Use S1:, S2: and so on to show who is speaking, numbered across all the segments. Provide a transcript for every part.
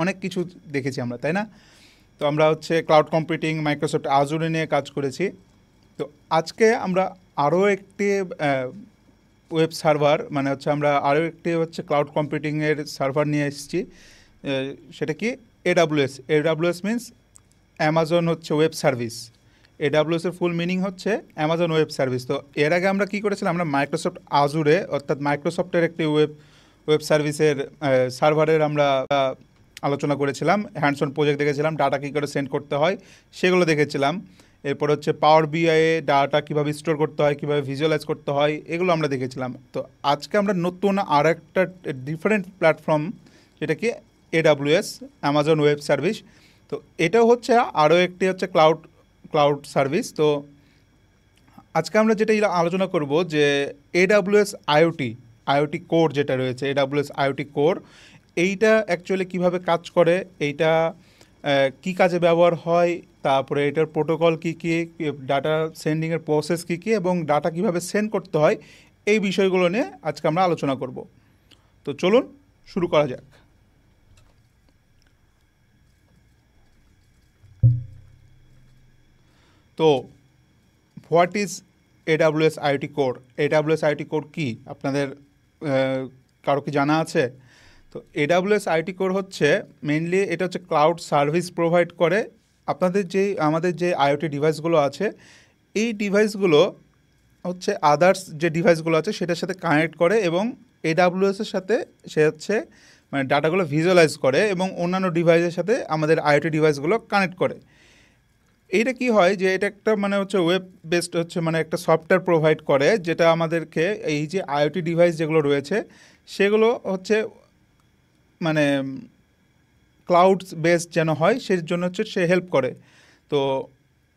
S1: অনেক কিছু দেখেছি আমরা, তাই না? তো আমরা হচ্ছে ক্লাউড কম্পিউটিং, মাইক্রোসফট আজুরে নিয়ে কাজ করেছি। তো আজকে আমরা আরও একটি ওয়েব সার্ভার, মানে হচ্ছে আমরা আরও একটি হচ্ছে ক্লাউড কম্পিউটিংয়ের সার্ভার নিয়ে এসেছি। সেটা কি? এডাব্লিউএস। এডাব্লিউএস মিনস অ্যামাজন হচ্ছে ওয়েব সার্ভিস। এডাব্লিউএসের ফুল মিনিং হচ্ছে অ্যামাজন ওয়েব সার্ভিস। তো এর আগে আমরা কী করেছিলাম, আমরা মাইক্রোসফট আজুরে অর্থাৎ মাইক্রোসফটের একটি ওয়েব সার্ভিসের সার্ভারের আমরা আলোচনা করেছিলাম, হ্যান্ডস অন প্রজেক্ট দেখেছিলাম, ডাটা কী করে সেন্ড করতে হয় সেগুলো দেখেছিলাম। এরপর হচ্ছে পাওয়ার বিআইয়ে ডাটা কীভাবে স্টোর করতে হয়, কীভাবে ভিজুয়ালাইজ করতে হয়, এগুলো আমরা দেখেছিলাম। তো আজকে আমরা নতুন আর একটা ডিফারেন্ট প্ল্যাটফর্ম, যেটা কি এডাব্লিউএস, অ্যামাজন ওয়েব সার্ভিস। তো এটাও হচ্ছে আরও একটি হচ্ছে ক্লাউড সার্ভিস। তো আজকে আমরা যেটা আলোচনা করব যে এডাব্লিউএস আইওটি কোর যেটা রয়েছে, এডাব্লিউএস আইওটি কোর, এইটা অ্যাকচুয়ালি কীভাবে কাজ করে, এইটা কি কাজে ব্যবহার হয়, তারপরে এটার প্রোটোকল কী কী, ডাটা সেন্ডিংয়ের প্রসেস কী কী, এবং ডাটা কীভাবে সেন্ড করতে হয়, এই বিষয়গুলো নিয়ে আজকে আমরা আলোচনা করব। তো চলুন শুরু করা যাক। তো what is AWS IoT core? AWS IoT core কি আপনাদের কারো কি জানা আছে? তো এডাব্লিউএস আইওটি কোর হচ্ছে মেইনলি এটা হচ্ছে ক্লাউড সার্ভিস প্রোভাইড করে। আমাদের যে আইওটি ডিভাইসগুলো আছে, এই ডিভাইসগুলো হচ্ছে আদার্স যে ডিভাইসগুলো আছে সেটার সাথে কানেক্ট করে, এবং এডাব্লিউএসের সাথে সে হচ্ছে মানে ডাটাগুলো ভিজুয়ালাইজ করে, এবং অন্যান্য ডিভাইসের সাথে আমাদের আইওটি ডিভাইসগুলো কানেক্ট করে। এইটা কি হয় যে এটা একটা মানে হচ্ছে ওয়েব বেসড হচ্ছে মানে একটা সফটওয়্যার প্রোভাইড করে, যেটা আমাদেরকে এই যে আইওটি ডিভাইস যেগুলো রয়েছে সেগুলো হচ্ছে মানে ক্লাউড বেসড যেন হয় সেই জন্য হচ্ছে সে হেল্প করে। তো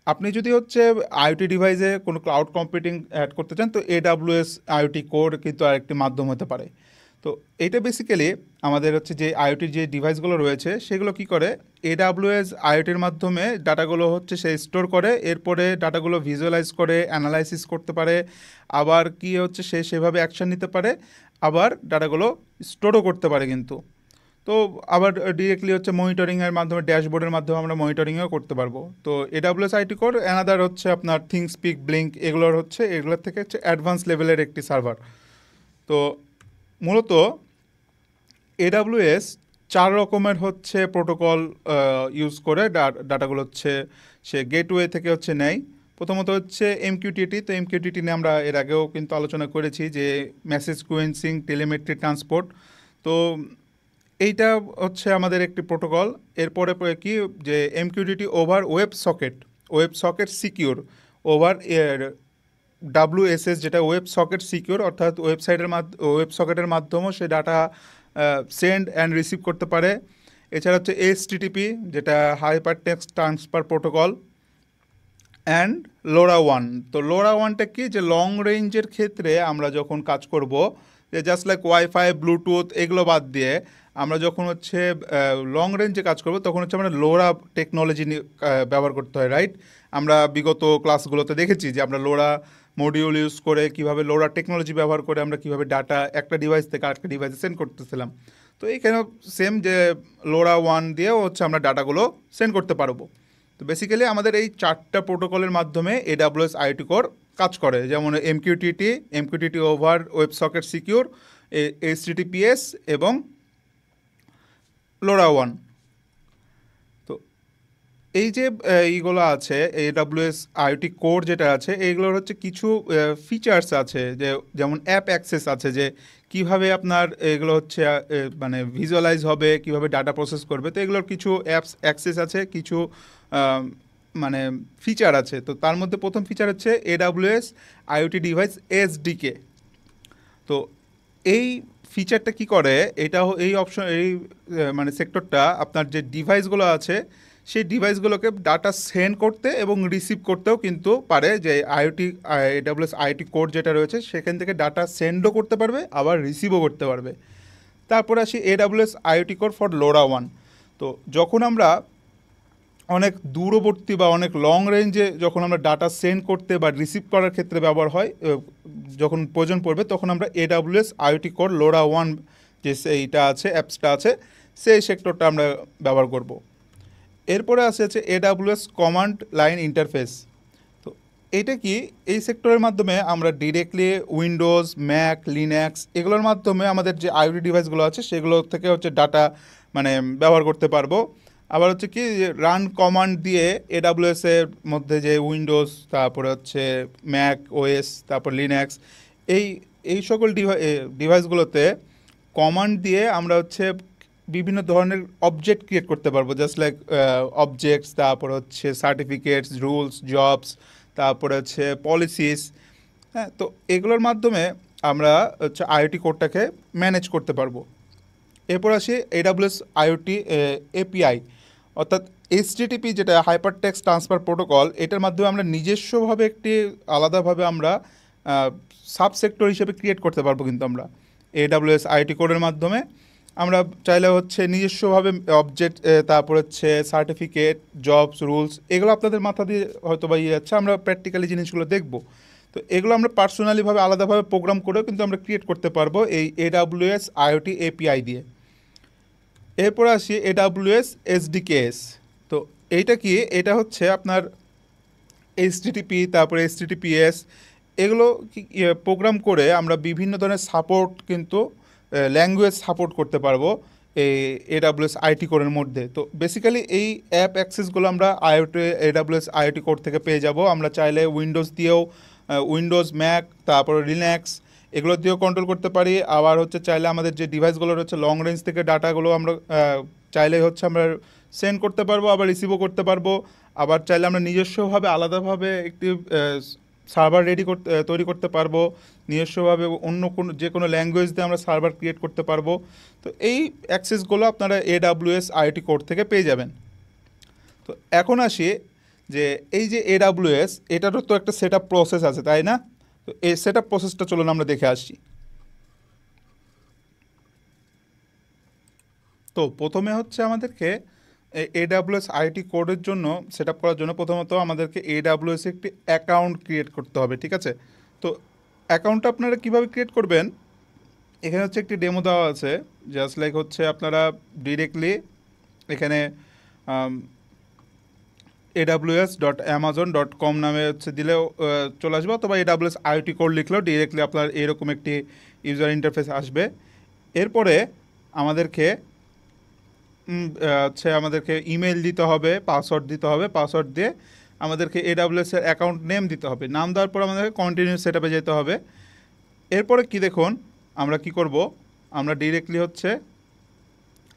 S1: আপনি যদি হচ্ছে আইওটি ডিভাইসে কোনো ক্লাউড কম্পিউটিং অ্যাড করতে চান, তো এডাব্লিউএস আইওটি কোর কিন্তু আরেকটি মাধ্যম হতে পারে। তো এইটা বেসিক্যালি আমাদের হচ্ছে যে আইওটির যে ডিভাইসগুলো রয়েছে সেগুলো কি করে, এডাব্লিউএস আইওটির মাধ্যমে ডাটাগুলো হচ্ছে সে স্টোর করে, এরপরে ডাটাগুলো ভিজুয়ালাইজ করে অ্যানালাইসিস করতে পারে, আবার কি হচ্ছে সে সেভাবে অ্যাকশন নিতে পারে, আবার ডাটাগুলো স্টোরও করতে পারে কিন্তু। তো আবার ডিরেক্টলি হচ্ছে মনিটরিংয়ের মাধ্যমে, ড্যাশবোর্ডের মাধ্যমে আমরা মনিটরিংও করতে পারবো। তো এডাব্লিউএস আইওটি কোর অ্যানাদার হচ্ছে আপনার থিংস্পিক, ব্লিঙ্ক, এগুলোর থেকে হচ্ছে অ্যাডভান্স লেভেলের একটি সার্ভার। তো মূলত এডাব্লিউএস 4 রকমের হচ্ছে প্রোটোকল ইউজ করে ডাটাগুলো হচ্ছে সে গেটওয়ে থেকে হচ্ছে নেয়। প্রথমত হচ্ছে এমকিউটিটি। তো এমকিউটিটি নিয়ে আমরা এর আগেও কিন্তু আলোচনা করেছি, যে মেসেজ কুইন্সিং, টেলিমেট্রি ট্রান্সপোর্ট। তো এইটা হচ্ছে আমাদের একটি প্রোটোকল। এরপরে কি যে MQTT over web socket secure over WSS, যেটা ওয়েব সকেট সিকিউর, অর্থাৎ ওয়েব সকেটের মাধ্যমেও সে ডাটা সেন্ড অ্যান্ড রিসিভ করতে পারে। এছাড়া হচ্ছে HTTP, যেটা hyper text transfer protocol, and LoRaWAN। তো LoRaWANটা কি, যে লং রেঞ্জের ক্ষেত্রে আমরা যখন কাজ করব, যে জাস্ট লাইক ওয়াইফাই, ব্লুটুথ এগুলো বাদ দিয়ে আমরা যখন হচ্ছে লং রেঞ্জে কাজ করব, তখন হচ্ছে আমরা লোরা টেকনোলজি ব্যবহার করতে হয়, রাইট? আমরা বিগত ক্লাসগুলোতে দেখেছি যে আমরা লোরা মডিউল ইউজ করে, কিভাবে লোরা টেকনোলজি ব্যবহার করে আমরা কিভাবে ডাটা একটা ডিভাইস থেকে আরেকটা ডিভাইসে সেন্ড করতেছিলাম। তো এইখানেও সেম, যে LoRaWAN দিয়েও হচ্ছে আমরা ডাটাগুলো সেন্ড করতে পারবো। তো বেসিক্যালি আমাদের এই 4টা প্রোটোকলের মাধ্যমে এডাব্লিউএস আইওটি কোর কাজ করে, যেমন MQTT over web socket secure, HTTPS এবং LoRaWAN। তো এই যে এইগুলো আছে, এডাব্লিউএস আইওটি কোর যেটা আছে, এইগুলোর হচ্ছে কিছু ফিচার্স আছে, যেমন অ্যাপ অ্যাক্সেস আছে, যে কিভাবে আপনার এগুলো হচ্ছে মানে ভিজুয়ালাইজ হবে, কিভাবে ডাটা প্রসেস করবে। তো এগুলোর কিছু অ্যাপস অ্যাক্সেস আছে, কিছু মানে ফিচার আছে। তো তার মধ্যে প্রথম ফিচার হচ্ছে এডাব্লিউএস আইওটি ডিভাইস SDK। তো এই ফিচারটা কি করে, এই মানে সেক্টরটা আপনার যে ডিভাইসগুলো আছে সেই ডিভাইসগুলোকে ডাটা সেন্ড করতে এবং রিসিভ করতেও কিন্তু পারে, যে এডাব্লিউএস আইওটি কোর যেটা রয়েছে সেখান থেকে ডাটা সেন্ডও করতে পারবে, আবার রিসিভও করতে পারবে। তারপরে আসি AWS IoT core for LoRaWAN। তো যখন আমরা অনেক দূরবর্তী বা অনেক লং রেঞ্জে যখন আমরা ডাটা সেন্ড করতে বা রিসিভ করার ক্ষেত্রে ব্যবহার হয়, যখন প্রয়োজন পড়বে, তখন আমরা এডাব্লিউএস আইওটি কোর LoRaWAN যে এইটা আছে, অ্যাপসটা আছে, সেই সেক্টরটা আমরা ব্যবহার করব। এরপরে আছে AWS কমান্ড লাইন ইন্টারফেস। তো এইটা কি, এই সেক্টরের মাধ্যমে আমরা ডিরেক্টলি উইন্ডোজ, ম্যাক, লিনাক্স এগুলোর মাধ্যমে আমাদের যে আইওটি ডিভাইসগুলো আছে সেগুলো থেকে ডাটা মানে ব্যবহার করতে পারবো। আবার কি রান কমান্ড দিয়ে AWS এর মধ্যে যে উইন্ডোজ, তারপরে ম্যাক ওএস, তারপর লিনাক্স, এই এই সকল ডিভাইসগুলোতে কমান্ড দিয়ে আমরা বিভিন্ন ধরনের অবজেক্ট ক্রিয়েট করতে পারবো, জাস্ট লাইক অবজেক্টস, তারপর সার্টিফিকেটস, রুলস, জবস, তারপরে পলিসিস। হ্যাঁ, তো এগুলোর মাধ্যমে আমরা আইওটি কোডটাকে ম্যানেজ করতে পারবো। এরপর আসি AWS আইওটি এপিআই, অর্থাৎ এইচটিটিপি, যেটা হাইপার টেক্সট ট্রান্সফার প্রোটোকল। এটার মাধ্যমে আমরা নিজস্বভাবে একটি আলাদাভাবে আমরা সাব সেক্টর হিসেবে ক্রিয়েট করতে পারবো। কিন্তু আমরা AWS আইওটি কোডের মাধ্যমে আমরা চাইলে নিজস্বভাবে অবজেক্ট, তারপর সার্টিফিকেট, জবস, রুলস, এগুলো আপনাদের মাথা দিয়ে হয়তো বা যাচ্ছে, আমরা প্র্যাকটিক্যালি জিনিসগুলো দেখব। তো এগুলো আমরা পার্সোনালিভাবে আলাদাভাবে প্রোগ্রাম করেও কিন্তু আমরা ক্রিয়েট করতে পারবো এই AWS আইওটি এপিআই দিয়ে। এরপর আসি AWS SDKs। তো এইটা কি, এটা আপনার এইচটিটিপি, তারপরে HTTPS, এগুলো প্রোগ্রাম করে আমরা বিভিন্ন ধরনের সাপোর্ট কিন্তু ল্যাঙ্গুয়েজ সাপোর্ট করতে পারবো এই AWS আইটি কোডের মধ্যে। তো বেসিক্যালি এই অ্যাপ অ্যাক্সেসগুলো আমরা AWS আইওটি কোড থেকে পেয়ে যাব। আমরা চাইলে উইন্ডোজ দিয়েও, উইন্ডোজ, ম্যাক, তারপরে লিনাক্স, এগুলো দিয়েও কন্ট্রোল করতে পারি। আবার চাইলে আমাদের যে ডিভাইসগুলো লং রেঞ্জ থেকে ডাটাগুলো আমরা চাইলে আমরা সেন্ড করতে পারবো, আবার রিসিভও করতে পারবো। আবার চাইলে আমরা নিজস্বভাবে আলাদাভাবে একটি সার্ভার তৈরি করতে পারবো, নিজস্বভাবে অন্য যে কোনো ল্যাঙ্গুয়েজ দিয়ে আমরা সার্ভার ক্রিয়েট করতে পারবো। তো এই অ্যাক্সেসগুলো আপনারা AWS আইওটি কোড থেকে পেয়ে যাবেন। তো এখন আসি যে এই যে AWS, এটারও তো একটা সেট আপ প্রসেস আছে, তাই না? তো এই সেট আপ প্রসেসটা চলুন আমরা দেখে আসি। তো প্রথমে আমাদেরকে AWS আইটি কোডের জন্য সেট আপ করার জন্য প্রথমত আমাদেরকে AWS একটি অ্যাকাউন্ট ক্রিয়েট করতে হবে, ঠিক আছে? তো অ্যাকাউন্টটা আপনারা কীভাবে ক্রিয়েট করবেন, এখানে একটি ডেমো দেওয়া আছে। জাস্ট লাইক আপনারা ডিরেক্টলি এখানে aws.amazon.com নামে দিলেও চলে আসবে, অথবা AWS আইওটি কোড লিখলেও ডিরেক্টলি আপনার এরকম একটি ইউজার ইন্টারফেস আসবে। এরপরে আমাদেরকে আমাদেরকে ইমেল দিতে হবে, পাসওয়ার্ড দিতে হবে। পাসওয়ার্ড দিয়ে আমাদেরকে AWS এর অ্যাকাউন্ট নেম দিতে হবে। নাম দেওয়ার পর আমাদেরকে কন্টিনিউ সেট আপে যেতে হবে। এরপরে কি দেখুন, আমরা কি করব, আমরা ডিরেক্টলি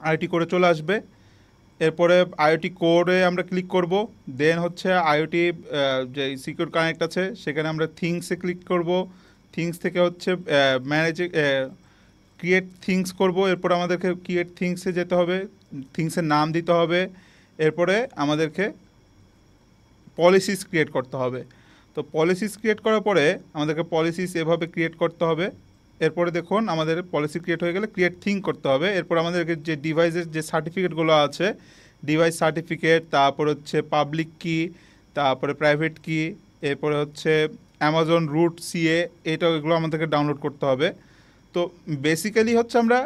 S1: আইওটি কোডে চলে আসবে। এরপরে আইওটি কোডে আমরা ক্লিক করব। দেন আইওটি যে সিকিউর কানেক্ট আছে সেখানে আমরা থিংসে ক্লিক করব। থিংস থেকে ম্যানেজ ক্রিয়েট থিংস করব। এরপর আমাদেরকে ক্রিয়েট থিংসে যেতে হবে, থিংসের নাম দিতে হবে। এরপরে আমাদেরকে পলিসিস ক্রিয়েট করতে হবে। তো পলিসিস ক্রিয়েট করার পরে আমাদেরকে পলিসিস এভাবে ক্রিয়েট করতে হবে। এরপরে দেখুন আমাদের পলিসি ক্রিয়েট হয়ে গেলে ক্রিয়েট থিং করতে হবে। এরপর আমাদেরকে যে ডিভাইসের যে সার্টিফিকেটগুলো আছে, ডিভাইস সার্টিফিকেট, তারপর পাবলিক কি, তারপরে প্রাইভেট কি, এরপরে অ্যামাজন রুট সিএ, এগুলো আমাদেরকে ডাউনলোড করতে হবে। তো বেসিক্যালি আমরা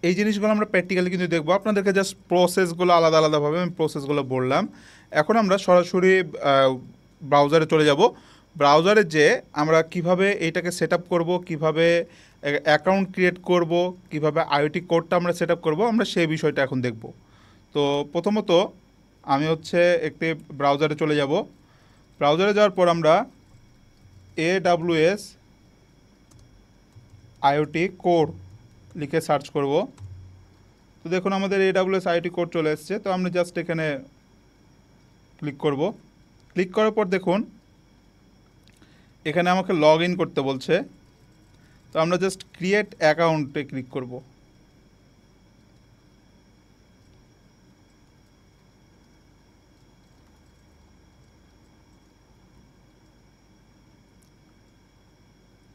S1: এই জিনিসগুলো আমরা প্র্যাকটিক্যালি কিন্তু দেখবো। আপনাদেরকে জাস্ট প্রসেসগুলো আলাদা আলাদাভাবে আমি প্রসেসগুলো বললাম। এখন আমরা সরাসরি ব্রাউজারে চলে যাব। ব্রাউজারে যে আমরা কিভাবে এইটাকে সেট আপ করবো, কীভাবে অ্যাকাউন্ট ক্রিয়েট করব, কিভাবে আইওটি কোডটা আমরা সেট আপ করবো, আমরা সেই বিষয়টা এখন দেখব। তো প্রথমত আমি একটি ব্রাউজারে চলে যাব। ব্রাউজারে যাওয়ার পর আমরা AWS আইওটি কোড লিখে সার্চ করব। তো দেখুন আমাদের AWS আইওটি কোড চলে এসছে। তো আমরা জাস্ট এখানে ক্লিক করব। ক্লিক করার পর দেখুন এখানে আমাকে লগ ইন করতে বলছে। তো আমরা জাস্ট ক্রিয়েট অ্যাকাউন্টে ক্লিক করব।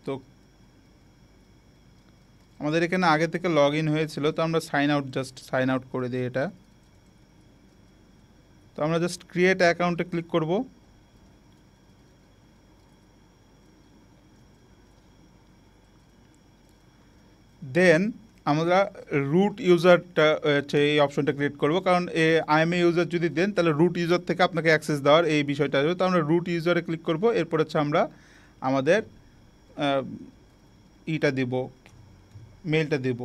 S1: তো আমাদের এখানে আগে থেকে লগ ইন হয়েছিল, তো আমরা জাস্ট সাইন আউট করে দিই এটা। তো আমরা জাস্ট ক্রিয়েট অ্যাকাউন্টে ক্লিক করব। দেন আমরা রুট ইউজারটা হচ্ছে এই অপশনটা ক্রিয়েট করব, কারণ আইএমএ ইউজার যদি দেন তাহলে রুট ইউজার থেকে আপনাকে অ্যাক্সেস দেওয়ার এই বিষয়টা আসবে। তো আমরা রুট ইউজারে ক্লিক করব, এরপর হচ্ছে আমরা আমাদের ইটা দিব, মেলটা দেব।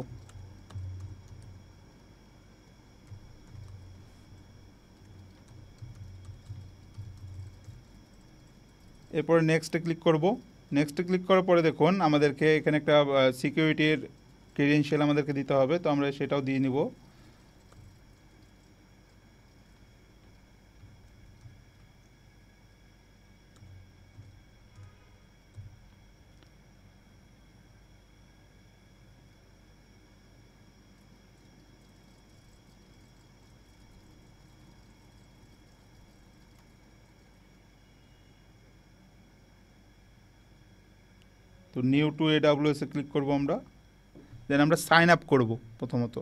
S1: এরপরে নেক্সটে ক্লিক করব। নেক্সটে ক্লিক করার পরে দেখুন আমাদেরকে এখানে একটা সিকিউরিটির ক্রেডেনশিয়াল আমাদেরকে দিতে হবে, তো আমরা সেটাও দিয়ে নিব। তো নিউ টু এডাব্লিউএস এ ক্লিক করব আমরা, দেন আমরা সাইন আপ করব। প্রথমত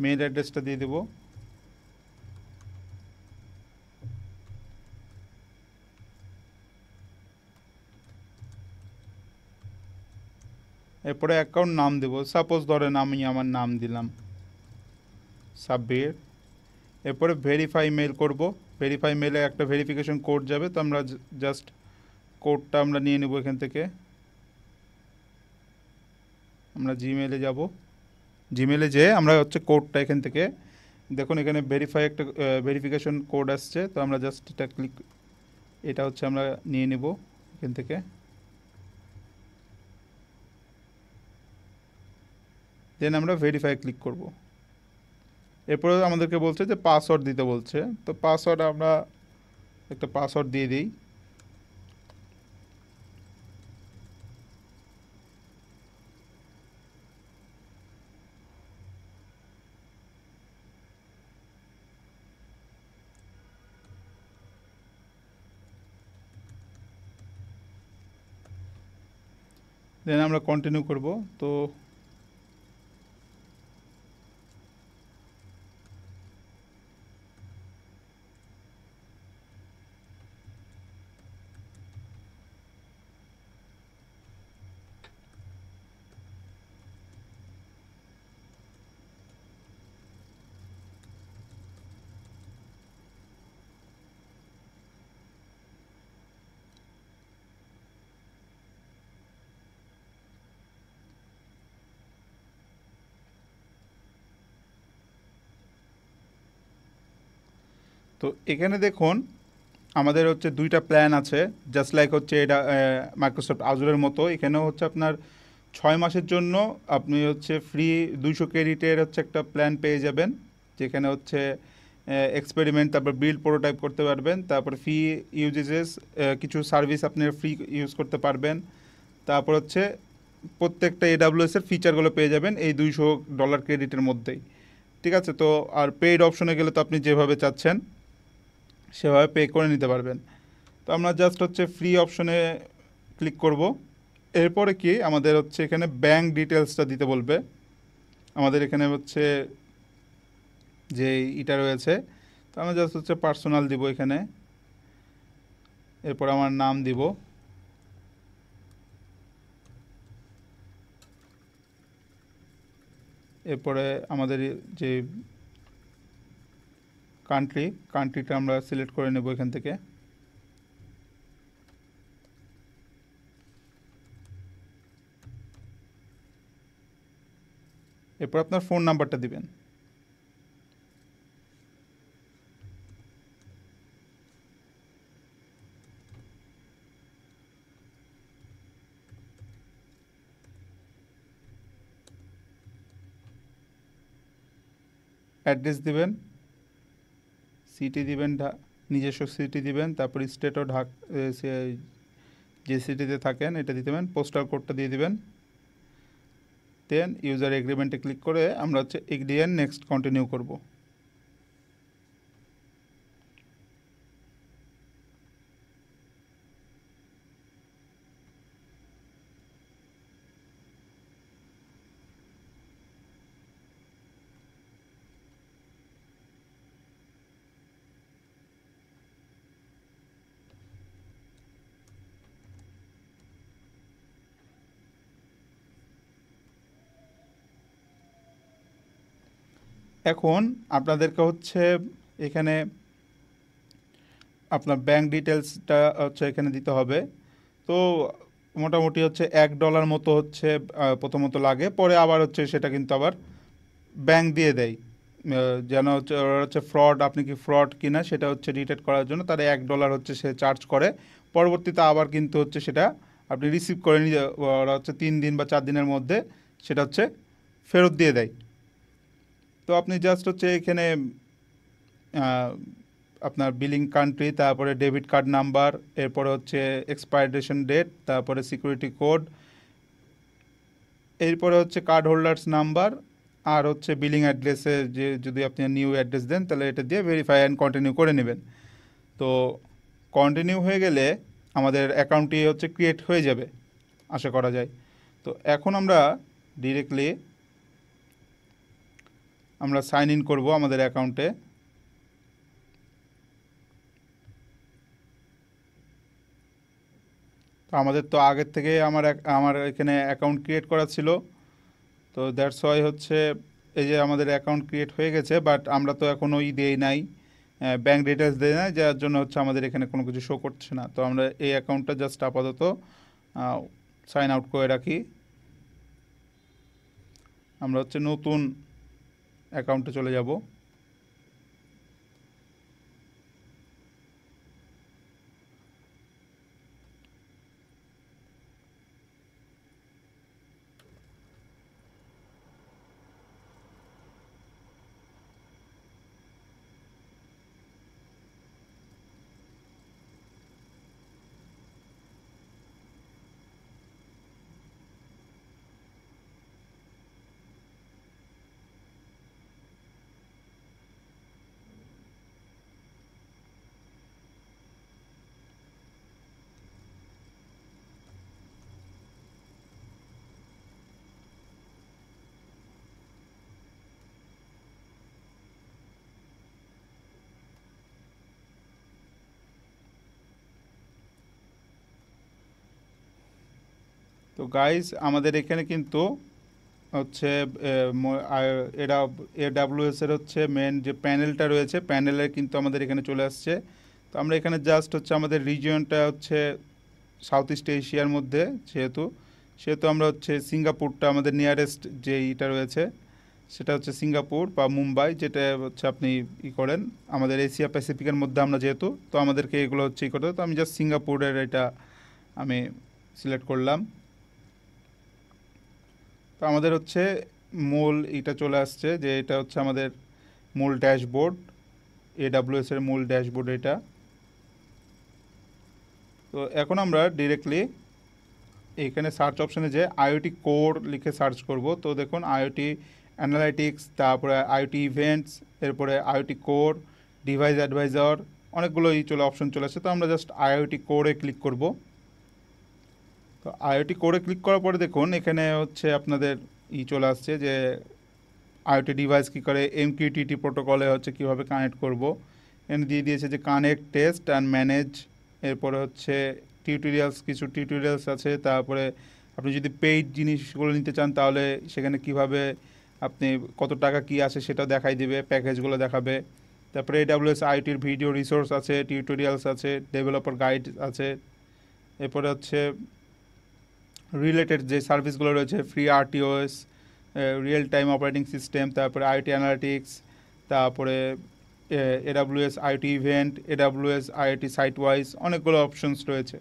S1: মেইল অ্যাড্রেসটা দিয়ে দেব। এরপরে অ্যাকাউন্ট নাম দেব, সাপোজ ধরেন আমি আমার নাম দিলাম সাব্বির। এরপরে ভেরিফাই মেল করব। ভেরিফাই মেলে একটা ভেরিফিকেশন কোড যাবে, তো আমরা জাস্ট কোডটা আমরা নিয়ে নেব এখান থেকে। আমরা জিমেলে যাব, জিমেলে যেয়ে আমরা হচ্ছে কোডটা এখান থেকে দেখুন এখানে ভেরিফাই একটা ভেরিফিকেশন কোড আসছে, তো আমরা জাস্ট এটা ক্লিক, এটা হচ্ছে আমরা নিয়ে নেব এখান থেকে। দেন আমরা ভেরিফাই ক্লিক করব। এরপরে আমাদেরকে বলছে যে পাসওয়ার্ড দিতে বলছে, তো পাসওয়ার্ড আমরা একটা পাসওয়ার্ড দিয়ে দিই। দেন আমরা কন্টিনিউ করব। তো তো এখানে দেখুন আমাদের হচ্ছে দুইটা প্ল্যান আছে, জাস্ট লাইক হচ্ছে এটা মাইক্রোসফট আজুরের মতো। এখানেও হচ্ছে আপনার 6 মাসের জন্য আপনি হচ্ছে ফ্রি 200 ক্রেডিটের হচ্ছে একটা প্ল্যান পেয়ে যাবেন, যেখানে হচ্ছে এক্সপেরিমেন্ট, তারপর বিল্ড প্রোটোটাইপ করতে পারবেন, তারপর ফ্রি ইউজেসেস কিছু সার্ভিস আপনি ফ্রি ইউজ করতে পারবেন। তারপর হচ্ছে প্রত্যেকটা এডাব্লিউএস এর ফিচারগুলো পেয়ে যাবেন এই $200 ক্রেডিটের মধ্যেই। ঠিক আছে, তো আর পেইড অপশনে গেলে তো আপনি যেভাবে চাচ্ছেন সেভাবে পে করে নিতে পারবেন। তো আমরা জাস্ট হচ্ছে ফ্রি অপশনে ক্লিক করব। এরপরে কি আমাদের হচ্ছে এখানে ব্যাংক ডিটেলসটা দিতে বলবে। আমাদের এখানে হচ্ছে যে ইটা রয়েছে, তো আমরা জাস্ট হচ্ছে পার্সোনাল দিব এখানে। এরপর আমার নাম দিব। এরপরে আমাদের যে কান্ট্রিটা আমরা সিলেক্ট করে নেব এখান থেকে। এরপর আপনার ফোন নাম্বারটা দিবেন। অ্যাড্রেস দিবেন, সিটি দিবেন, নিজস্ব সিটি দিবেন, তারপর স্টেটও যে সিটিতে থাকেন এটা দিতে দেবেন, পোস্টাল কোডটা দিয়ে দিবেন। দেন ইউজার এগ্রিমেন্টে ক্লিক করে আমরা হচ্ছে এগ্রি অ্যান্ড নেক্সট কন্টিনিউ করব। এখন আপনাদেরকে হচ্ছে এখানে আপনার ব্যাংক ডিটেলসটা হচ্ছে এখানে দিতে হবে। তো মোটামুটি হচ্ছে $1 মতো হচ্ছে প্রথমত লাগে, পরে আবার হচ্ছে সেটা কিন্তু আবার ব্যাংক দিয়ে দেয়, যেন হচ্ছে ওরা হচ্ছে ফ্রড, আপনি কি ফ্রড কিনা সেটা হচ্ছে ডিটেক্ট করার জন্য তারা $1 হচ্ছে সে চার্জ করে। পরবর্তীতে আবার কিন্তু হচ্ছে সেটা আপনি রিসিভ করে নিয়ে ওরা হচ্ছে 3 দিন বা 4 দিনের মধ্যে সেটা হচ্ছে ফেরত দিয়ে দেয়। তো আপনি জাস্ট হচ্ছে এখানে আহ, আপনার বিলিং কান্ট্রি, তারপরে ডেবিট কার্ড নাম্বার, এরপরে হচ্ছে এক্সপায়ারেশন ডেট, তারপরে সিকিউরিটি কোড, এরপরে হচ্ছে কার্ড হোল্ডার্স নাম্বার, আর হচ্ছে বিলিং অ্যাড্রেসে যে যদি আপনি নিউ অ্যাড্রেস দেন তাহলে এটা দিয়ে ভেরিফাই অ্যান্ড কন্টিনিউ করে নেবেন। তো কন্টিনিউ হয়ে গেলে আমাদের অ্যাকাউন্টটি হচ্ছে ক্রিয়েট হয়ে যাবে আশা করা যায়। তো এখন আমরা ডিরেক্টলি আমরা সাইন ইন করবো আমাদের অ্যাকাউন্টে। তো আমাদের তো আগের থেকে আমার এখানে অ্যাকাউন্ট ক্রিয়েট করা ছিল, তো দ্যাটস ওয়াই হচ্ছে এই যে আমাদের অ্যাকাউন্ট ক্রিয়েট হয়ে গেছে, বাট আমরা তো এখনও দেই নাই, ব্যাঙ্ক ডিটেলস দেয় নাই, যার জন্য হচ্ছে আমাদের এখানে কোনো কিছু শো করছে না। তো আমরা এই অ্যাকাউন্টটা জাস্ট আপাতত সাইন আউট করে রাখি। আমরা হচ্ছে নতুন অ্যাকাউন্টে চলে যাব। তো গাইস আমাদের এখানে কিন্তু হচ্ছে এরা AWS এর হচ্ছে মেন যে প্যানেলটা রয়েছে, প্যানেলের কিন্তু আমাদের এখানে চলে আসছে। তো আমরা এখানে জাস্ট হচ্ছে আমাদের রিজিয়নটা হচ্ছে সাউথ ইস্ট এশিয়ার মধ্যে, যেহেতু সেহেতু আমরা হচ্ছে সিঙ্গাপুরটা আমাদের নিয়ারেস্ট যে ইটা রয়েছে সেটা হচ্ছে সিঙ্গাপুর বা মুম্বাই, যেটা হচ্ছে আপনি করেন আমাদের এশিয়া প্যাসিফিকের মধ্যে আমরা যেহেতু, তো আমাদেরকে এগুলো হচ্ছে করতে হবে। তো আমি জাস্ট সিঙ্গাপুরের এটা আমি সিলেক্ট করলাম। তো আমাদের হচ্ছে মূল এটা চলে আসছে যে এটা হচ্ছে আমাদের মূল ড্যাশবোর্ড, AWS এর মূল ড্যাশবোর্ড এটা। তো এখন আমরা ডিরেক্টলি এখানে সার্চ অপশানে যে আইওটি কোর লিখে সার্চ করব। তো দেখুন আইওটি অ্যানালাইটিক্স, তারপরে আইওটি ইভেন্টস, এরপরে আইওটি কোর, ডিভাইস অ্যাডভাইজার, অনেকগুলো অপশন চলে আসছে। তো আমরা জাস্ট আইওটি কোরে ক্লিক করব। তো আইওটি কোরে ক্লিক করার পরে দেখুন এখানে হচ্ছে আপনাদের চলে আসছে যে আইওটি ডিভাইস কী করে MQTT প্রোটোকলে হচ্ছে কীভাবে কানেক্ট করব। এখানে দিয়ে দিয়েছে যে কানেক্ট, টেস্ট অ্যান্ড ম্যানেজ, এরপরে হচ্ছে কিছু টিউটোরিয়ালস আছে। তারপরে আপনি যদি পেইড জিনিসগুলো নিতে চান তাহলে সেখানে কিভাবে আপনি কত টাকা কি আসে সেটা দেখাই দেবে, প্যাকেজগুলো দেখাবে। তারপরে AWS আইওটির ভিডিও রিসোর্স আছে, টিউটোরিয়ালস আছে, ডেভেলপার গাইড আছে। এরপরে হচ্ছে রিলেটেড যে সার্ভিসগুলো রয়েছে, free RTOS, real time operating system, তারপরে আইওটি অ্যানালিটিক্স, তারপরে AWS IoT event, AWS IoT site wise, অনেকগুলো অপশনস রয়েছে।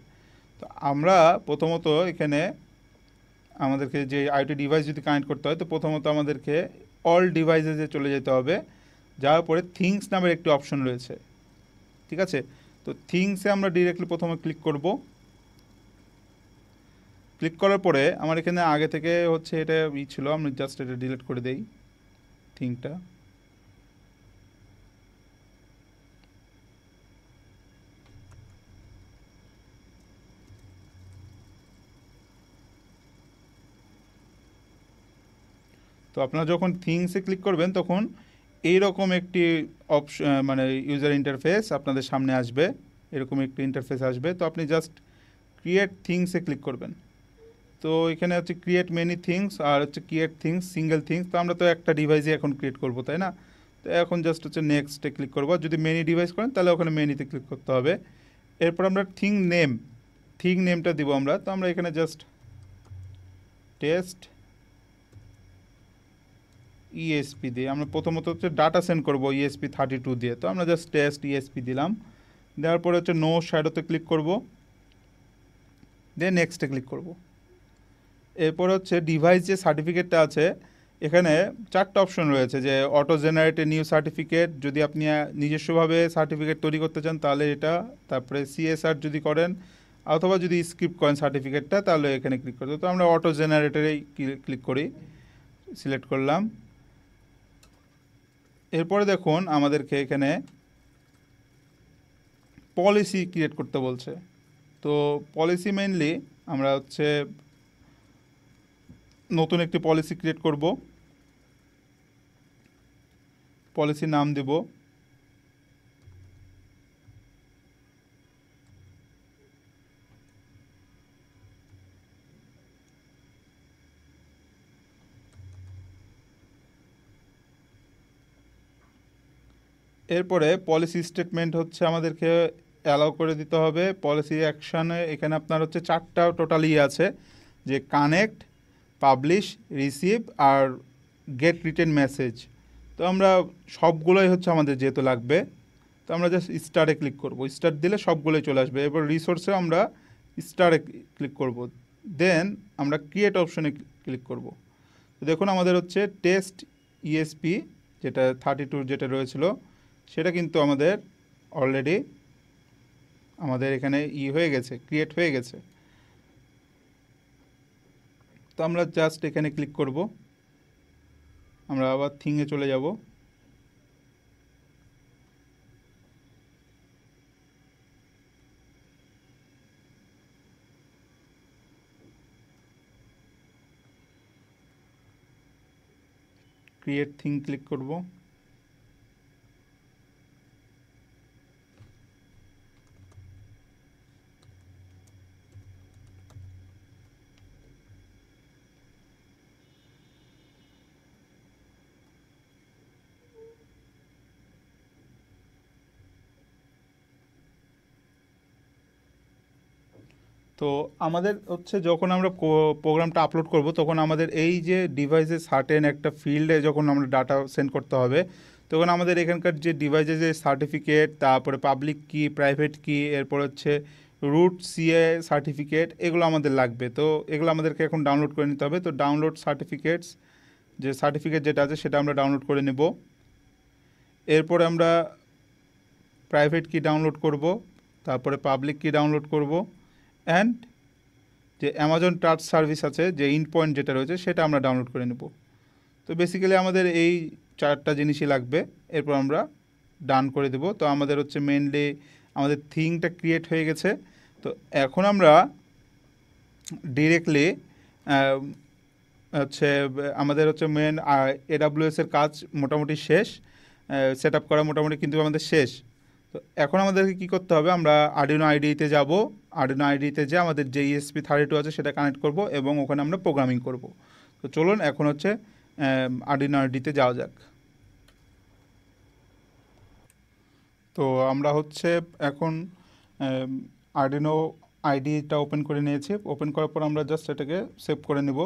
S1: তো আমরা প্রথমত এখানে আমাদেরকে যে আইওটি ডিভাইস যদি কানেক্ট করতে হয়, তো প্রথমত আমাদেরকে অল ডিভাইসেসে চলে যেতে হবে, যাওয়ার পরে থিংস নামের একটি অপশন রয়েছে, ঠিক আছে। তো থিংসে আমরা ডিরেক্টলি প্রথমে ক্লিক করব। ক্লিক করার পরে আমার এখানে আগে থেকে হচ্ছে এটা ছিল, আমি জাস্ট এটা ডিলিট করে দেই থিংটা। তো আপনারা যখন থিংসে ক্লিক করবেন তখন এইরকম একটি মানে ইউজার ইন্টারফেস আপনাদের সামনে আসবে, এরকম একটি ইন্টারফেস আসবে। তো আপনি জাস্ট ক্রিয়েট থিংসে ক্লিক করবেন। তো এখানে হচ্ছে ক্রিয়েট মেনি থিংস আর হচ্ছে ক্রিয়েট থিংস সিঙ্গেল থিংস। তো আমরা তো একটা ডিভাইসে এখন ক্রিয়েট করবো, তাই না? তো এখন জাস্ট হচ্ছে নেক্সটে ক্লিক করব। যদি মেনি ডিভাইস করেন তাহলে ওখানে মেনিতে ক্লিক করতে হবে। এরপর আমরা থিং নেমটা দিব আমরা। তো আমরা এখানে জাস্ট টেস্ট ইএসপি দিয়ে আমরা প্রথমত হচ্ছে ডাটা সেন্ড করব ESP32 দিয়ে। তো আমরা জাস্ট টেস্ট ইএসপি দিলাম। দেওয়ার পরে হচ্ছে নো শ্যাডোতে ক্লিক করব, দিয়ে নেক্সটে ক্লিক করব। এরপর হচ্ছে ডিভাইস যে সার্টিফিকেটটা আছে, এখানে 4টা অপশন রয়েছে, যে অটো জেনারেটে নিউ সার্টিফিকেট, যদি আপনি নিজস্বভাবে সার্টিফিকেট তৈরি করতে চান তাহলে এটা, তারপরে CSR যদি করেন, অথবা যদি স্ক্রিপ্ট করেন সার্টিফিকেটটা তাহলে এখানে ক্লিক করতে। তো আমরা অটো জেনারেটরেই ক্লিক করি, সিলেক্ট করলাম। এরপরে দেখুন আমাদেরকে এখানে পলিসি ক্রিয়েট করতে বলছে। তো পলিসি মেইনলি আমরা হচ্ছে নতুন একটি পলিসি ক্রিয়েট করব, পলিসির নাম দেব। এরপরে পলিসি স্টেটমেন্ট হচ্ছে আমাদেরকে অ্যালাউ করে দিতে হবে। পলিসি অ্যাকশানে এখানে আপনার হচ্ছে 4টা টোটালি আছে, যে কানেক্ট, পাবলিশ, রিসিভ আর গেট রিটেন মেসেজ। তো আমরা সবগুলোই হচ্ছে আমাদের যেহেতু লাগবে, তো আমরা জাস্ট স্টারে ক্লিক করব। স্টার দিলে সবগুলোই চলে আসবে। এরপর রিসোর্সে আমরা স্টারে ক্লিক করব, দেন আমরা ক্রিয়েট অপশনে ক্লিক করব। তো দেখুন আমাদের হচ্ছে টেস্ট ইএসপি যেটা 32 যেটা রয়েছিল সেটা কিন্তু আমাদের অলরেডি আমাদের এখানে হয়ে গেছে, ক্রিয়েট হয়ে গেছে। তো আমরা জাস্ট এখানে ক্লিক করব, আমরা আবার থিংয়ে চলে যাব। ক্রিয়েট থিং ক্লিক করব। তো আমাদের হচ্ছে যখন আমরা প্রোগ্রামটা আপলোড করব তখন আমাদের এই যে ডিভাইসের সার্টেন একটা ফিল্ডে যখন আমরা ডাটা সেন্ড করতে হবে, তখন আমাদের এখানকার যে ডিভাইসের যে সার্টিফিকেট, তারপরে পাবলিক কি, প্রাইভেট কি, এরপর হচ্ছে রুট সিএ সার্টিফিকেট, এগুলো আমাদের লাগবে। তো এগুলো আমাদেরকে এখন ডাউনলোড করে নিতে হবে। তো ডাউনলোড সার্টিফিকেটস, যে সার্টিফিকেট যেটা আছে সেটা আমরা ডাউনলোড করে নেব। এরপরে আমরা প্রাইভেট কি ডাউনলোড করব, তারপরে পাবলিক কি ডাউনলোড করব, অ্যান্ড যে অ্যামাজন টাচ সার্ভিস আছে যে ইন পয়েন্ট যেটা রয়েছে সেটা আমরা ডাউনলোড করে নেব। তো বেসিক্যালি আমাদের এই 4টা জিনিসই লাগবে। এরপর আমরা ডান করে দেব। তো আমাদের হচ্ছে মেনলি আমাদের থিংটা ক্রিয়েট হয়ে গেছে। তো এখন আমরা ডিরেক্টলি হচ্ছে আমাদের হচ্ছে মেন AWS-এর কাজ মোটামুটি শেষ, সেট আপ করা মোটামুটি কিন্তু আমাদের শেষ। তো এখন আমাদেরকে কী করতে হবে, আমরা আরডিনো আইডিতে যাব। আরডিনো আইডিতে যে আমাদের যে ESP32 আছে সেটা কানেক্ট করব এবং ওখানে আমরা প্রোগ্রামিং করব। তো চলুন এখন হচ্ছে আরডিনো আইডিতে যাওয়া যাক। তো আমরা হচ্ছে এখন আরডিনো আইডিটা ওপেন করে নিয়েছি। ওপেন করার পর আমরা জাস্ট এটাকে সেভ করে নেব।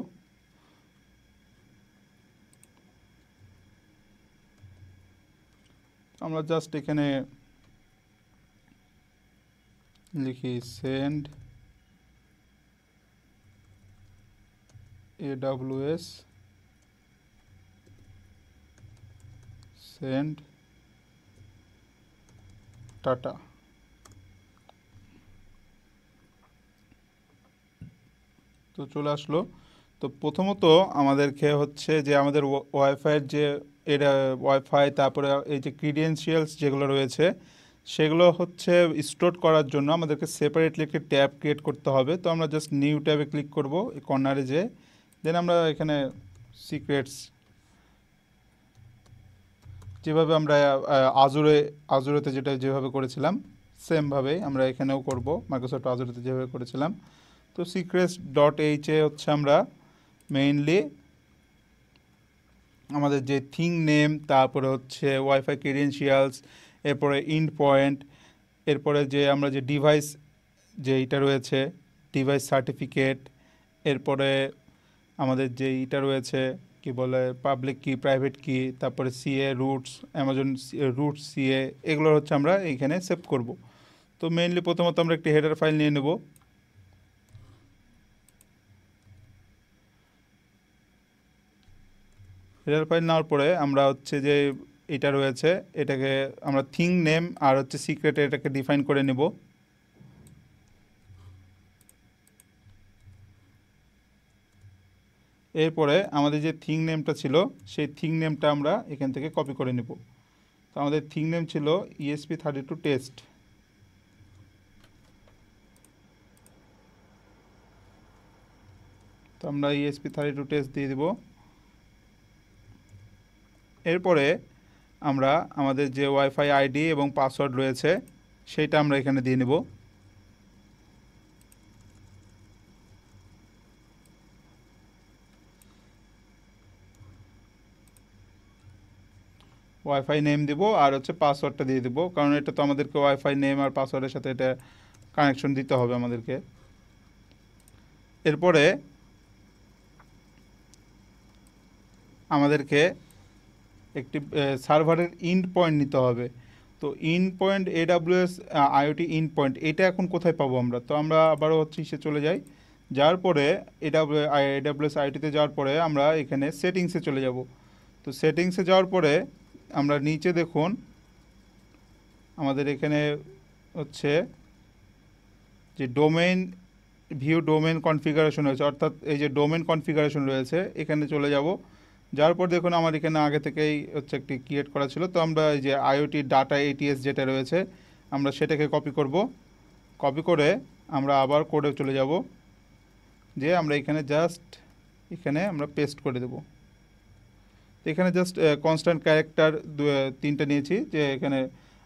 S1: আমরা জাস্ট এখানে লিখি সেন্ড AWS সেন্ড টাটা। তো চলে আসলো। তো প্রথমত আমাদেরকে হচ্ছে যে আমাদের ওয়াইফাইয়ের যে এটা ওয়াইফাই, তারপরে এই যে ক্রিডেন্সিয়ালস যেগুলো রয়েছে সেগুলো হচ্ছে স্টোর করার জন্য আমাদেরকে সেপারেটলি একটি ট্যাব ক্রিয়েট করতে হবে। তো আমরা জাস্ট নিউ ট্যাবে ক্লিক করব এই কর্নারে, যে দেন আমরা এখানে সিক্রেটস যেভাবে আমরা আজুরেতে যেভাবে করেছিলাম সেমভাবেই আমরা এখানেও করব, মাইক্রোসফট আজুরেতে যেভাবে করেছিলাম। তো সিক্রেটস.h হচ্ছে আমরা মেইনলি আমাদের যে থিং নেম, তারপরে হচ্ছে ওয়াইফাই ক্রেডেনশিয়ালস, এরপরে ইন্ড পয়েন্ট, এরপরে যে আমরা যে ডিভাইস যে এটা রয়েছে ডিভাইস সার্টিফিকেট, এরপরে আমাদের যে এটা রয়েছে কি বলে পাবলিক কি প্রাইভেট কি, তারপরে CA roots, Amazon roots CA, এগুলো হচ্ছে আমরা এইখানে সেভ করব। তো মেইনলি প্রথমত আমরা একটি হেডার ফাইল নিয়ে নেব। হেডার ফাইল নেওয়ার পরে আমরা হচ্ছে যে এটা রয়েছে এটাকে আমরা থিং নেম আর হচ্ছে সিক্রেট এটাকে ডিফাইন করে নেব। এরপরে আমাদের যে থিং নেমটা ছিল সেই থিং নেমটা আমরা এখান থেকে কপি করে নেব। তো আমাদের থিং নেম ছিল ESP32 টেস্ট। তো আমরা ESP32 টেস্ট দিয়ে দেব। এরপরে আমরা আমাদের যে ওয়াইফাই আইডি এবং পাসওয়ার্ড রয়েছে সেইটা আমরা এখানে দিয়ে নেব। ওয়াইফাই নেম দিব আর হচ্ছে পাসওয়ার্ডটা দিয়ে দেবো, কারণ এটা তো আমাদেরকে ওয়াইফাই নেম আর পাসওয়ার্ডের সাথে এটা কানেকশন দিতে হবে আমাদেরকে। এরপরে আমাদেরকে একটি সার্ভারের ইন্ড পয়েন্ট নিতে হবে। তো ইন্ড পয়েন্ট AWS IoT ইন্ড পয়েন্ট এটা এখন কোথায় পাবো আমরা? তো আমরা আবারও হচ্ছে সে চলে যাই, যাওয়ার পরে AWS IoTতে যাওয়ার পরে আমরা এখানে সেটিংসে চলে যাব। তো সেটিংসে যাওয়ার পরে আমরা নিচে দেখুন আমাদের এখানে হচ্ছে যে ডোমেইন ভিউ ডোমেন কনফিগারেশন রয়েছে, অর্থাৎ এই যে ডোমেন কনফিগারেশন রয়েছে এখানে চলে যাব। যার পর দেখুন আমার এখানে আগে থেকেই হচ্ছে একটি ক্রিয়েট করা ছিল। তো আমরা এই যে IoT ডাটা ATS যেটা রয়েছে আমরা সেটাকে কপি করব। কপি করে আমরা আবার কোডে চলে যাব, যে আমরা এখানে আমরা পেস্ট করে দেব। তো এখানে জাস্ট কনস্ট্যান্ট ক্যারেক্টার 3টা নিয়েছি, যে এখানে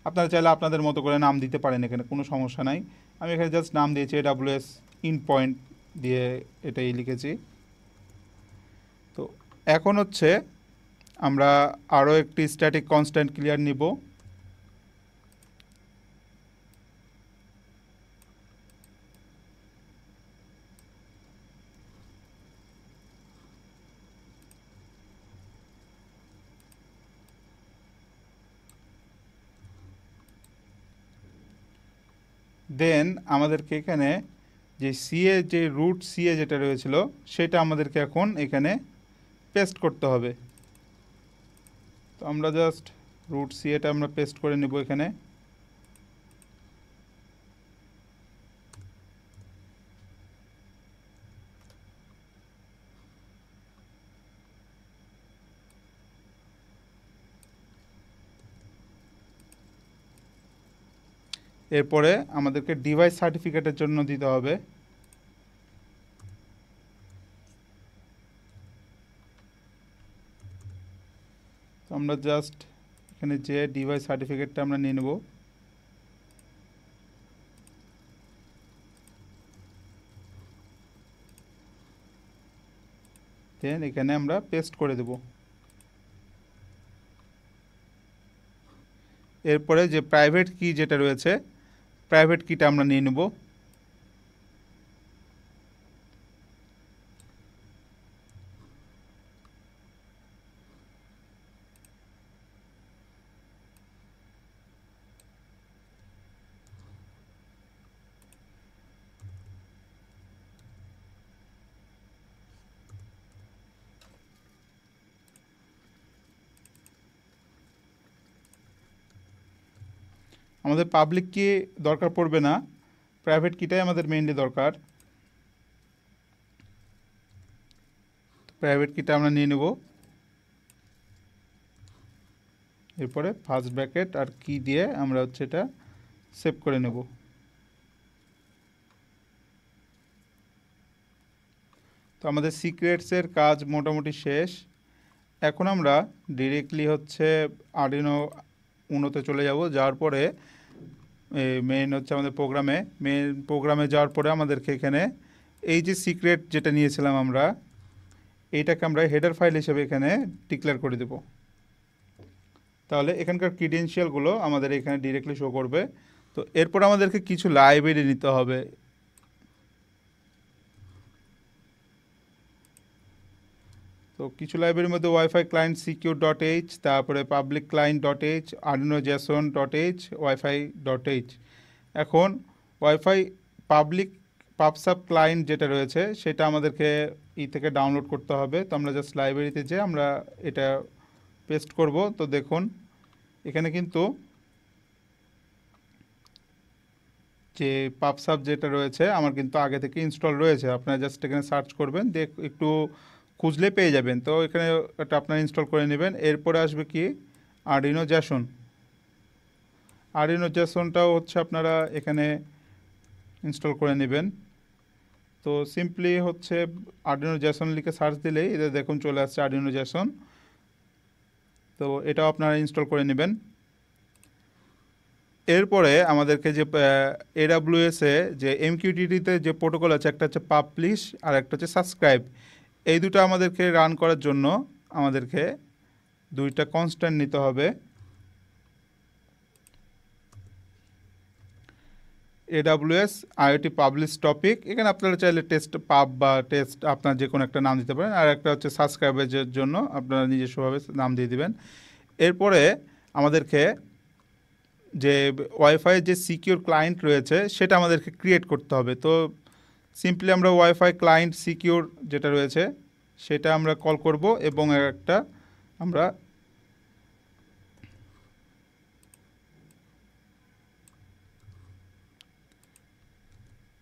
S1: আপনারা চাইলে আপনাদের মতো করে নাম দিতে পারেন, এখানে কোনো সমস্যা নাই। আমি এখানে জাস্ট নাম দিয়েছি AWS ইন পয়েন্ট দিয়ে এটাই লিখেছি। তো এখন হচ্ছে আমরা আরও একটি স্ট্যাটিক কনস্ট্যান্ট ক্লিয়ার নিব। দেন আমাদেরকে এখানে যে রুট সিএ যেটা রয়েছিল সেটা আমাদেরকে এখন এখানে পেস্ট করতে হবে। তো আমরা জাস্ট রুট সিএটা আমরা পেস্ট করে নেব এখানে। এরপরে আমাদেরকে ডিভাইস সার্টিফিকেটের জন্য দিতে হবে। তো আমরা জাস্ট এখানে যে ডিভাইস সার্টিফিকেটটা আমরা নিয়ে নেব। দেন এখানে আমরা পেস্ট করে দেব। এরপরে যে প্রাইভেট কি যেটা রয়েছে প্রাইভেট কিটা আমরা নিয়ে নেব। আমাদের পাবলিক কি দরকার পড়বে না, প্রাইভেট কিটাই আমাদের মেইনলি দরকার। প্রাইভেট কিটা আমরা নিয়ে নেব। এরপরে ফার্স্ট ব্র্যাকেট আর কি দিয়ে আমরা হচ্ছে এটা সেভ করে নেব। তো আমাদের সিক্রেটসের কাজ মোটামুটি শেষ। এখন আমরা ডিরেক্টলি হচ্ছে আরডিনো উনোতে চলে যাব। যাওয়ার পরে মেইন হচ্ছে আমাদের প্রোগ্রামে যাওয়ার পরে আমাদেরকে এখানে এই যে সিক্রেট যেটা নিয়েছিলাম আমরা এইটাকে আমরা হেডার ফাইল হিসেবে এখানে ডিক্লেয়ার করে দেব। তাহলে এখানকার ক্রিডেন্সিয়ালগুলো আমাদের এখানে ডিরেক্টলি শো করবে। তো এরপর আমাদেরকে কিছু লাইব্রেরি নিতে হবে। তো কিছু লাইব্রেরির মধ্যে WiFi client secure dot H, তারপরে public client dot H, Arduino JSON dot H, WiFi dot H. এখন ওয়াইফাই পাবলিক পাবসাব ক্লায়েন্ট যেটা রয়েছে সেটা আমাদেরকে থেকে ডাউনলোড করতে হবে। তো আমরা জাস্ট লাইব্রেরিতে যেয়ে আমরা এটা পেস্ট করব। তো দেখুন এখানে কিন্তু যে পাবসাব যেটা রয়েছে আমার কিন্তু আগে থেকে ইনস্টল রয়েছে। আপনারা জাস্ট এখানে সার্চ করবেন, একটু খুঁজলে পেয়ে যাবেন। তো এখানে এটা আপনারা ইনস্টল করে নেবেন। এরপরে আসবে কি আর্ডিনো জেসন। আর্ডিনো জেসনটাও হচ্ছে আপনারা এখানে ইনস্টল করে নেবেন। তো সিম্পলি হচ্ছে আর্ডিনো জেসন লিখে সার্চ দিলেই এটা দেখুন চলে আসছে আর্ডিনো জেসন। তো এটাও আপনারা ইনস্টল করে নেবেন। এরপরে আমাদেরকে যে এডাব্লিউএসে যে এমকিউটিটিতে যে প্রোটোকল আছে, একটা হচ্ছে পাবলিশ আর একটা হচ্ছে সাবস্ক্রাইব। এই দুটো আমাদেরকে রান করার জন্য আমাদেরকে দুইটা কনস্ট্যান্ট নিতে হবে। এডাব্লিউএস আইওটি পাবলিশ টপিক, এখানে আপনারা চাইলে টেস্ট পাব বা টেস্ট আপনার যে কোনো একটা নাম দিতে পারেন। আর একটা হচ্ছে সাবস্ক্রাইবের জন্য আপনারা নিজস্বভাবে নাম দিয়ে দিবেন। এরপরে আমাদেরকে যে ওয়াইফাই যে সিকিউর ক্লায়েন্ট রয়েছে সেটা আমাদেরকে ক্রিয়েট করতে হবে। তো সিম্পলি আমরা ওয়াইফাই ক্লায়েন্ট সিকিউর যেটা রয়েছে সেটা আমরা কল করব এবং একটা আমরা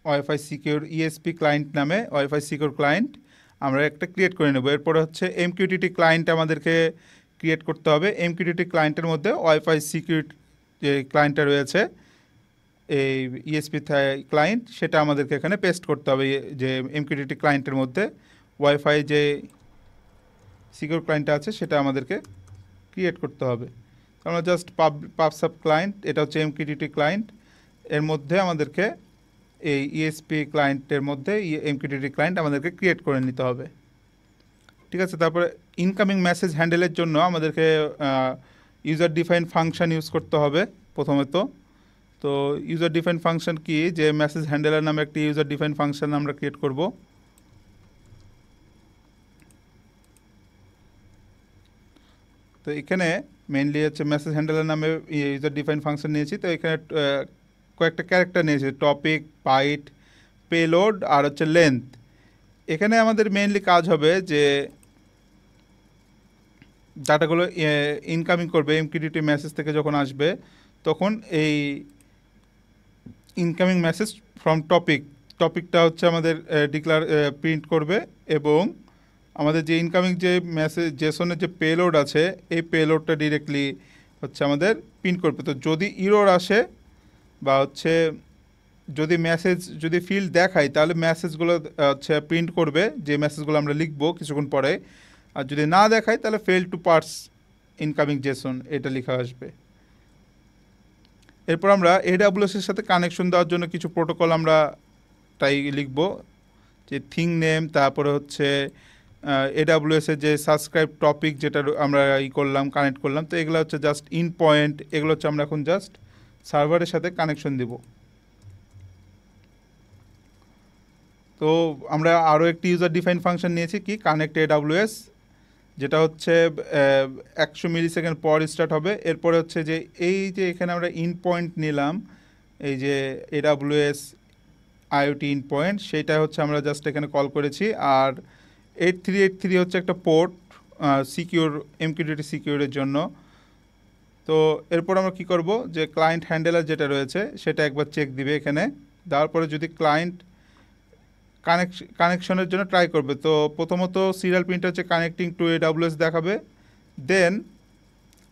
S1: ওয়াইফাই সিকিউর ইএসপি ক্লায়েন্ট নামে ওয়াইফাই সিকিউর ক্লায়েন্ট আমরা একটা ক্রিয়েট করে নেব। এরপরে হচ্ছে এমকিউটিটি ক্লায়েন্ট আমাদেরকে ক্রিয়েট করতে হবে। এমকিউটিটি ক্লায়েন্টের মধ্যে ওয়াইফাই সিকিউর যে ক্লায়েন্টটা রয়েছে এই ইএসপি ক্লায়েন্ট সেটা আমাদেরকে এখানে পেস্ট করতে হবে। যে এমকিউটিটি ক্লায়েন্টের মধ্যে ওয়াইফাই যে সিকিউর ক্লায়েন্টটা আছে সেটা আমাদেরকে ক্রিয়েট করতে হবে। আমরা জাস্ট পাবসাব ক্লায়েন্ট, এটা হচ্ছে এমকিউটিটি ক্লায়েন্ট, এর মধ্যে আমাদেরকে এই ইএসপি ক্লায়েন্টের মধ্যে এমকিউটিটি ক্লায়েন্ট আমাদেরকে ক্রিয়েট করে নিতে হবে। ঠিক আছে। তারপরে ইনকামিং মেসেজ হ্যান্ডেলের জন্য আমাদেরকে ইউজার ডিফাইন ফাংশন ইউজ করতে হবে প্রথমত। তো ইউজার ডিফাইন ফাংশন কি, যে মেসেজ হ্যান্ডেলার নামে একটি ইউজার ডিফাইন ফাংশন আমরা ক্রিয়েট করব। তো এখানে মেইনলি হচ্ছে মেসেজ হ্যান্ডেলার নামে ইউজার ডিফাইন ফাংশন নিয়েছি। তো এখানে কয়েকটা ক্যারেক্টার নিয়েছি, টপিক, বাইট, পেলোড আর হচ্ছে লেন্থ। এখানে আমাদের মেইনলি কাজ হবে যে ডাটাগুলো ইনকামিং করবে এমকিউটিটি মেসেজ থেকে যখন আসবে তখন এই ইনকামিং মেসেজ ফ্রম টপিকটা হচ্ছে আমাদের প্রিন্ট করবে এবং আমাদের যে ইনকামিং যে মেসেজ জেসনের যে পেলোড আছে এই পেলোডটা ডিরেক্টলি হচ্ছে আমাদের প্রিন্ট করবে। তো যদি ইরর আসে বা হচ্ছে যদি মেসেজ যদি ফিল্ড দেখায় তাহলে মেসেজগুলো হচ্ছে প্রিন্ট করবে, যে মেসেজগুলো আমরা লিখবো কিছুক্ষণ পরে। আর যদি না দেখায় তাহলে fail to parse incoming JSON এটা লেখা আসবে। এরপর আমরা এডাব্লিউএসের সাথে কানেকশন দেওয়ার জন্য কিছু প্রোটোকল আমরা তাই লিখব, যে থিং নেম, তারপরে হচ্ছে এডাব্লিউএসের যে সাবস্ক্রাইব টপিক যেটা আমরা কানেক্ট করলাম। তো এগুলো হচ্ছে জাস্ট ইন পয়েন্ট, এগুলো হচ্ছে আমরা এখন জাস্ট সার্ভারের সাথে কানেকশন দেব। তো আমরা আরও একটি ইউজার ডিফাইন ফাংশন নিয়েছি কি কানেক্ট এডাব্লিউএস, যেটা হচ্ছে 100 মিলিসেকেন্ড পর স্টার্ট হবে। এরপরে হচ্ছে যে এই যে এখানে আমরা ইন পয়েন্ট নিলাম, এই যে এডাব্লিউএস আইওটি ইন পয়েন্ট, সেইটা হচ্ছে আমরা জাস্ট এখানে কল করেছি। আর 8383 হচ্ছে একটা পোর্ট সিকিউর এমকিউটিটি সিকিউরের জন্য। তো এরপর আমরা কি করব, যে ক্লায়েন্ট হ্যান্ডেলার যেটা রয়েছে সেটা একবার চেক দিবে এখানে। তারপরে যদি ক্লায়েন্ট কানেকশনের জন্য ট্রাই করবে, তো প্রথমত সিরিয়াল প্রিন্ট হচ্ছে কানেক্টিং টু এডাব্লিউএস দেখাবে। দেন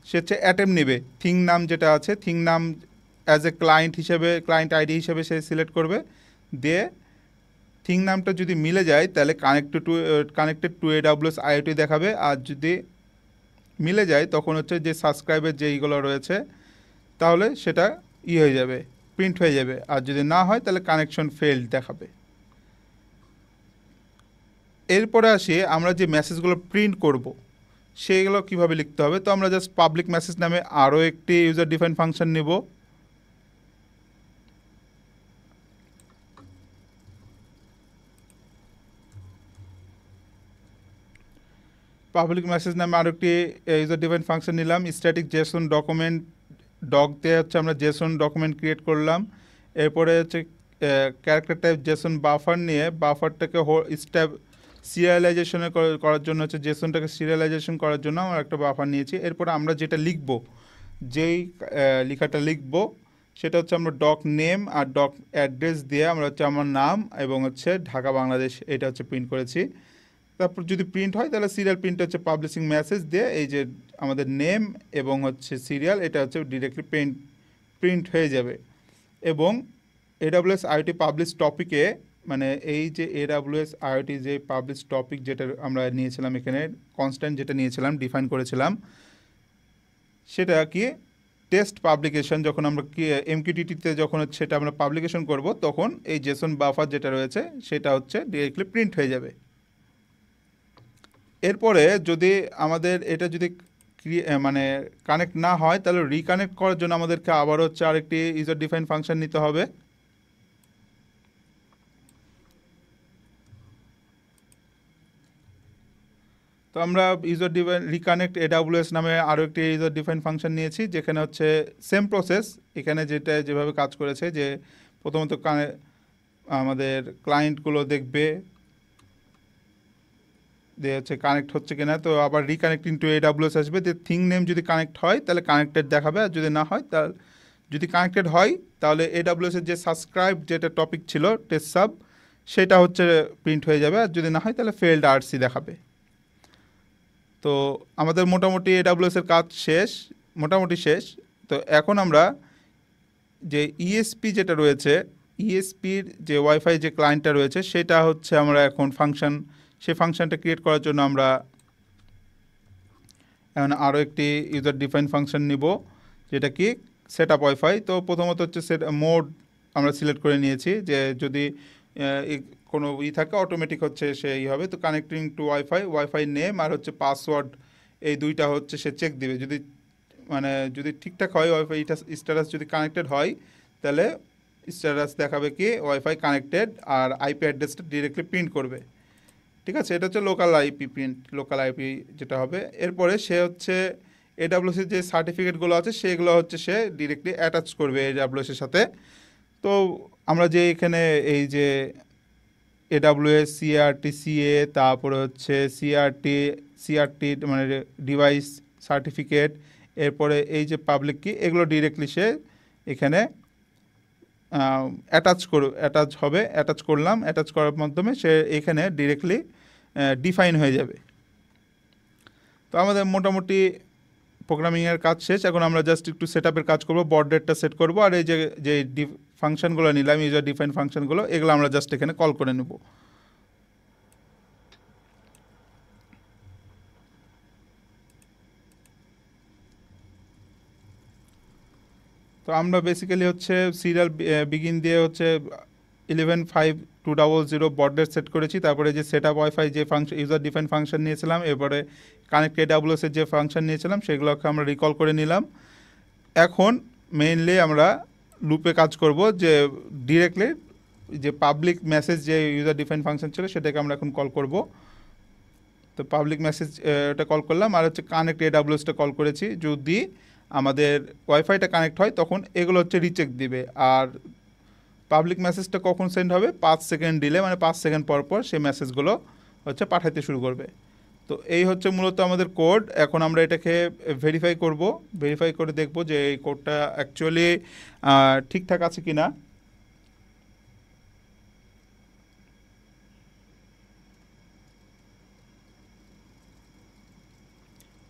S1: সে হচ্ছে অ্যাটেম্প নেবে, থিং নাম যেটা আছে থিং নাম অ্যাজ এ ক্লায়েন্ট হিসেবে, ক্লায়েন্ট আইডি হিসেবে সে সিলেক্ট করবে। দিয়ে থিং নামটা যদি মিলে যায় তাহলে কানেক্টেড টু এডাব্লিউএস আইওটি দেখাবে। আর যদি মিলে যায় তখন হচ্ছে যে সাবস্ক্রাইবের যে এইগুলো রয়েছে তাহলে সেটা হয়ে যাবে, প্রিন্ট হয়ে যাবে। আর যদি না হয় তাহলে কানেকশন ফেলড দেখাবে। এরপরে আসি আমরা যে মেসেজগুলো প্রিন্ট করব সেইগুলো কিভাবে লিখতে হবে। তো আমরা জাস্ট পাবলিক মেসেজ নামে আরও একটি ইউজার ডিফাইন ফাংশন নিব। পাবলিক মেসেজ নামে আরও একটি ইউজার ডিফাইন ফাংশন নিলাম। স্ট্যাটিক জেসন ডকুমেন্ট ডক দিয়ে হচ্ছে আমরা জেসন ডকুমেন্ট ক্রিয়েট করলাম। এরপরে হচ্ছে ক্যারেক্টার টাইপ জেসন বাফার নিয়ে বাফারটাকে সিরিয়ালাইজেশনে করার জন্য হচ্ছে জেসনটাকে সিরিয়ালাইজেশন করার জন্য আমরা একটা বাফার নিয়েছি। এরপরে আমরা যেটা লিখব, যেই লেখাটা লিখব সেটা হচ্ছে আমরা ডক নেম আর ডক অ্যাড্রেস দিয়ে আমরা হচ্ছে আমার নাম এবং হচ্ছে ঢাকা বাংলাদেশ এটা হচ্ছে প্রিন্ট করেছি। তারপর যদি প্রিন্ট হয় তাহলে সিরিয়াল প্রিন্ট হচ্ছে পাবলিশিং মেসেজ দিয়ে এই যে আমাদের নেম এবং হচ্ছে সিরিয়াল এটা হচ্ছে ডিরেক্টলি প্রিন্ট হয়ে যাবে। এবং AWS IoT পাবলিশ টপিকে মানে এই যে AWS IoT যে পাবলিশ টপিক যেটা আমরা নিয়েছিলাম এখানে কনস্ট্যান্ট যেটা নিয়েছিলাম ডিফাইন করেছিলাম সেটা কি টেস্ট পাবলিকেশন যখন আমরা কি MQTT-তে যখন হচ্ছে সেটা আমরা পাবলিকেশন করব তখন এই জেসন বাফার যেটা রয়েছে সেটা হচ্ছে ডিরেক্টলি প্রিন্ট হয়ে যাবে। এরপরে যদি আমাদের এটা যদি মানে কানেক্ট না হয় তাহলে রিকানেক্ট করার জন্য আমাদেরকে আবার হচ্ছে আরেকটি ইউজার ডিফাইন ফাংশন নিতে হবে। তো আমরা ইউজার ডিফাইন রিকানেক্ট AWS নামে আরও একটি ইউজার ডিফাইন ফাংশন নিয়েছি যেখানে হচ্ছে সেম প্রসেস। এখানে যেটা যেভাবে কাজ করেছে যে প্রথমত আমাদের ক্লায়েন্টগুলো দেখবে দিয়ে হচ্ছে কানেক্ট হচ্ছে কিনা, তো আবার রিকানেক্টিং টু AWS আসবে, যে থিং নেম যদি কানেক্ট হয় তাহলে কানেক্টেড দেখাবে, আর যদি না হয় তাহলে যদি কানেক্টেড হয় তাহলে AWS এর যে সাবস্ক্রাইব যেটা টপিক ছিল টেস্ট সাব সেটা হচ্ছে প্রিন্ট হয়ে যাবে, আর যদি না হয় তাহলে ফেল্ড RC দেখাবে। তো আমাদের মোটামুটি AWS এর কাজ শেষ, মোটামুটি শেষ। তো এখন আমরা যে ESP যেটা রয়েছে ESPর যে ওয়াইফাই যে ক্লায়েন্টটা রয়েছে সেটা হচ্ছে আমরা এখন সেই ফাংশনটা ক্রিয়েট করার জন্য আমরা এখন আরও একটি ইউজার ডিফাইন ফাংশন নিব যেটা কি সেট আপ ওয়াইফাই। তো প্রথমত হচ্ছে মোড আমরা সিলেক্ট করে নিয়েছি যে যদি কোনো থাকে অটোমেটিক হচ্ছে সেই হবে। তো কানেক্টিং টু ওয়াইফাই নেম আর হচ্ছে পাসওয়ার্ড এই দুইটা হচ্ছে সে চেক দিবে, যদি ঠিকঠাক হয় ওয়াইফাই স্ট্যাটাস যদি কানেক্টেড হয় তাহলে স্ট্যাটাস দেখাবে কি ওয়াইফাই কানেক্টেড, আর IP অ্যাড্রেসটা ডিরেক্টলি প্রিন্ট করবে। ঠিক আছে, এটা হচ্ছে লোকাল আইপি যেটা হবে। এরপরে সে হচ্ছে AWS এর যে সার্টিফিকেটগুলো আছে সেগুলো হচ্ছে সে ডিরেক্টলি অ্যাটাচ করবে AWS এর সাথে। তো আমরা যে এখানে এই যে AWS CRT-CA তারপরে হচ্ছে CRT মানে ডিভাইস সার্টিফিকেট, এরপরে এই যে পাবলিক কি এগুলো ডিরেক্টলি সে এখানে অ্যাটাচ করলাম, অ্যাটাচ করার মাধ্যমে সে এখানে ডিরেক্টলি ডিফাইন হয়ে যাবে। তো আমাদের মোটামুটি প্রোগ্রামিংয়ের কাজ শেষ। এখন আমরা জাস্ট একটু সেট আপের কাজ করবো, বড রেটটা সেট করবো, আর এই যে ফাংশনগুলো নিলাম ইউজার ডিফাইন ফাংশনগুলো এগুলো আমরা জাস্ট এখানে কল করে নেব। তো আমরা বেসিক্যালি হচ্ছে সিরিয়াল বিগিন দিয়ে হচ্ছে 115200 বড রেট সেট করেছি। তারপরে যে সেট আপ ওয়াইফাই যে ফাংশন ইউজার ডিফাইন ফাংশন নিয়েছিলাম, এরপরে কানেক্ট AWS এর যে ফাংশন নিয়েছিলাম সেগুলোকে আমরা রিকল করে নিলাম। এখন মেইনলি আমরা লুপে কাজ করব যে ডিরেক্টলি যে পাবলিক মেসেজ যে ইউজার ডিফাইন ফাংশন ছিল সেটাকে আমরা এখন কল করব। তো পাবলিক মেসেজ এটা কল করলাম, আর হচ্ছে কানেক্ট AWSটা কল করেছি। যদি আমাদের ওয়াইফাইটা কানেক্ট হয় তখন এগুলো হচ্ছে রিচেক দিবে, আর পাবলিক মেসেজটা কখন সেন্ড হবে 5 সেকেন্ড ডিলে, মানে 5 সেকেন্ড পর পর সেই মেসেজগুলো হচ্ছে পাঠাতে শুরু করবে। তো এই হচ্ছে মূলত আমাদের কোড। এখন আমরা এটাকে ভেরিফাই করে দেখব যে এই কোডটা অ্যাকচুয়ালি ঠিকঠাক আছে কি না।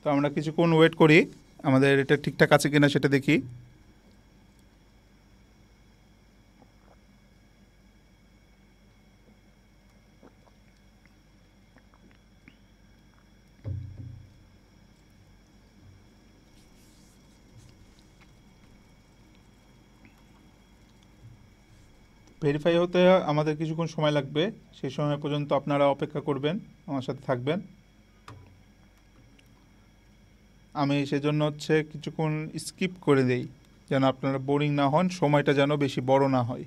S1: তো আমরা কিছুক্ষণ ওয়েট করি, আমাদের এটা ঠিকঠাক আছে কি না সেটা দেখি। ভেরিফাই হতে আমাদের কিছুক্ষণ সময় লাগবে, সেই সময় পর্যন্ত আপনারা অপেক্ষা করবেন, আমার সাথে থাকবেন। আমি সেজন্য হচ্ছে কিছুক্ষণ স্কিপ করে দেই, যেন আপনারা বোরিং না হন, সময়টা যেন বেশি বড় না হয়।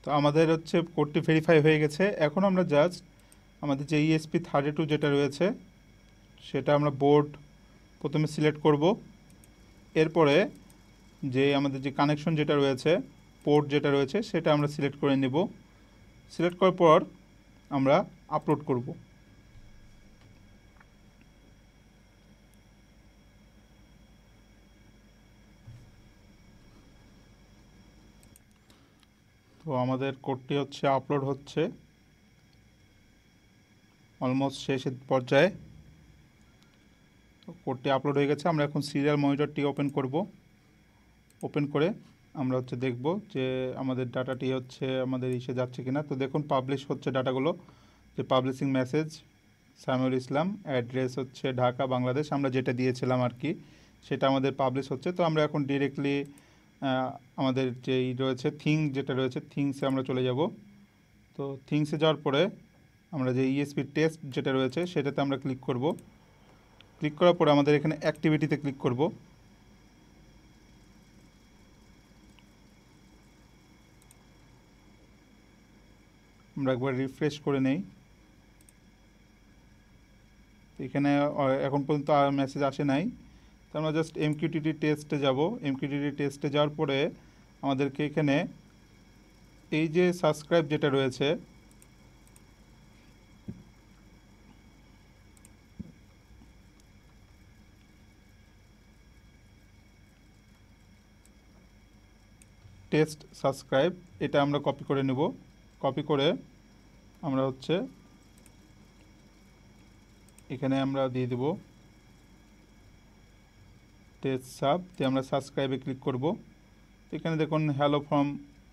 S1: তো আমাদের হচ্ছে কোডটি ভেরিফাই হয়ে গেছে। এখন আমরা জাস্ট আমাদের যে ESP32 যেটা রয়েছে সেটা আমরা বোর্ড প্রথমে সিলেক্ট করব। এরপরে যে আমাদের যে কানেকশন যেটা রয়েছে, পোর্ট যেটা রয়েছে, সেটা আমরা সিলেক্ট করে নেব। সিলেক্ট করার পর আমরা আপলোড করব। তো আমাদের কোডটি হচ্ছে আপলোড হচ্ছে, অলমোস্ট শেষের পর্যায়ে। কোডটি আপলোড হয়ে গেছে। আমরা এখন সিরিয়াল মনিটরটি ওপেন করব। ওপেন করে আমরা হচ্ছে দেখব যে আমাদের ডাটাটি হচ্ছে আমাদের ইসে যাচ্ছে কিনা। তো দেখুন পাবলিশ হচ্ছে ডাটাগুলো, যে পাবলিশিং মেসেজ সামিউল ইসলাম, অ্যাড্রেস হচ্ছে ঢাকা বাংলাদেশ, আমরা যেটা দিয়েছিলাম আর কি, সেটা আমাদের পাবলিশ হচ্ছে। তো আমরা এখন ডিরেক্টলি আমাদের যেই রয়েছে যেটা রয়েছে থিংসে আমরা চলে যাব। তো থিংসে যাওয়ার পরে আমরা যে ESP টেস্ট যেটা রয়েছে সেটাতে আমরা ক্লিক করব। ক্লিক করার পরে আমাদের এখানে অ্যাক্টিভিটিতে ক্লিক করব। আমরা একবার রিফ্রেশ করে নেই। এখানে এখন পর্যন্ত আর মেসেজ আসে নাই। তো আমরা জাস্ট MQTT টেস্টে যাব। MQTT টেস্টে যাওয়ার পরে আমাদেরকে এখানে এই যে সাবস্ক্রাইব যেটা রয়েছে, টেস্ট সাবস্ক্রাইব, এটা আমরা কপি করে নেব। কপি করে আমরা হচ্ছে এখানে আমরা দিয়ে দেব টেস্ট সাব, দিয়ে আমরা সাবস্ক্রাইবে ক্লিক করব। এখানে দেখুন হ্যালো ফ্রম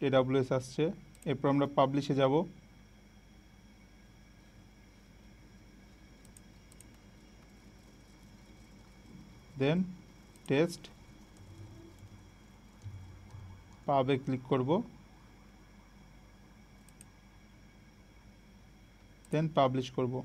S1: AWS আসছে। এরপর আমরা পাবলিশে যাব। দেন টেস্ট পাবে ক্লিক করব, দেন পাবলিশ করব।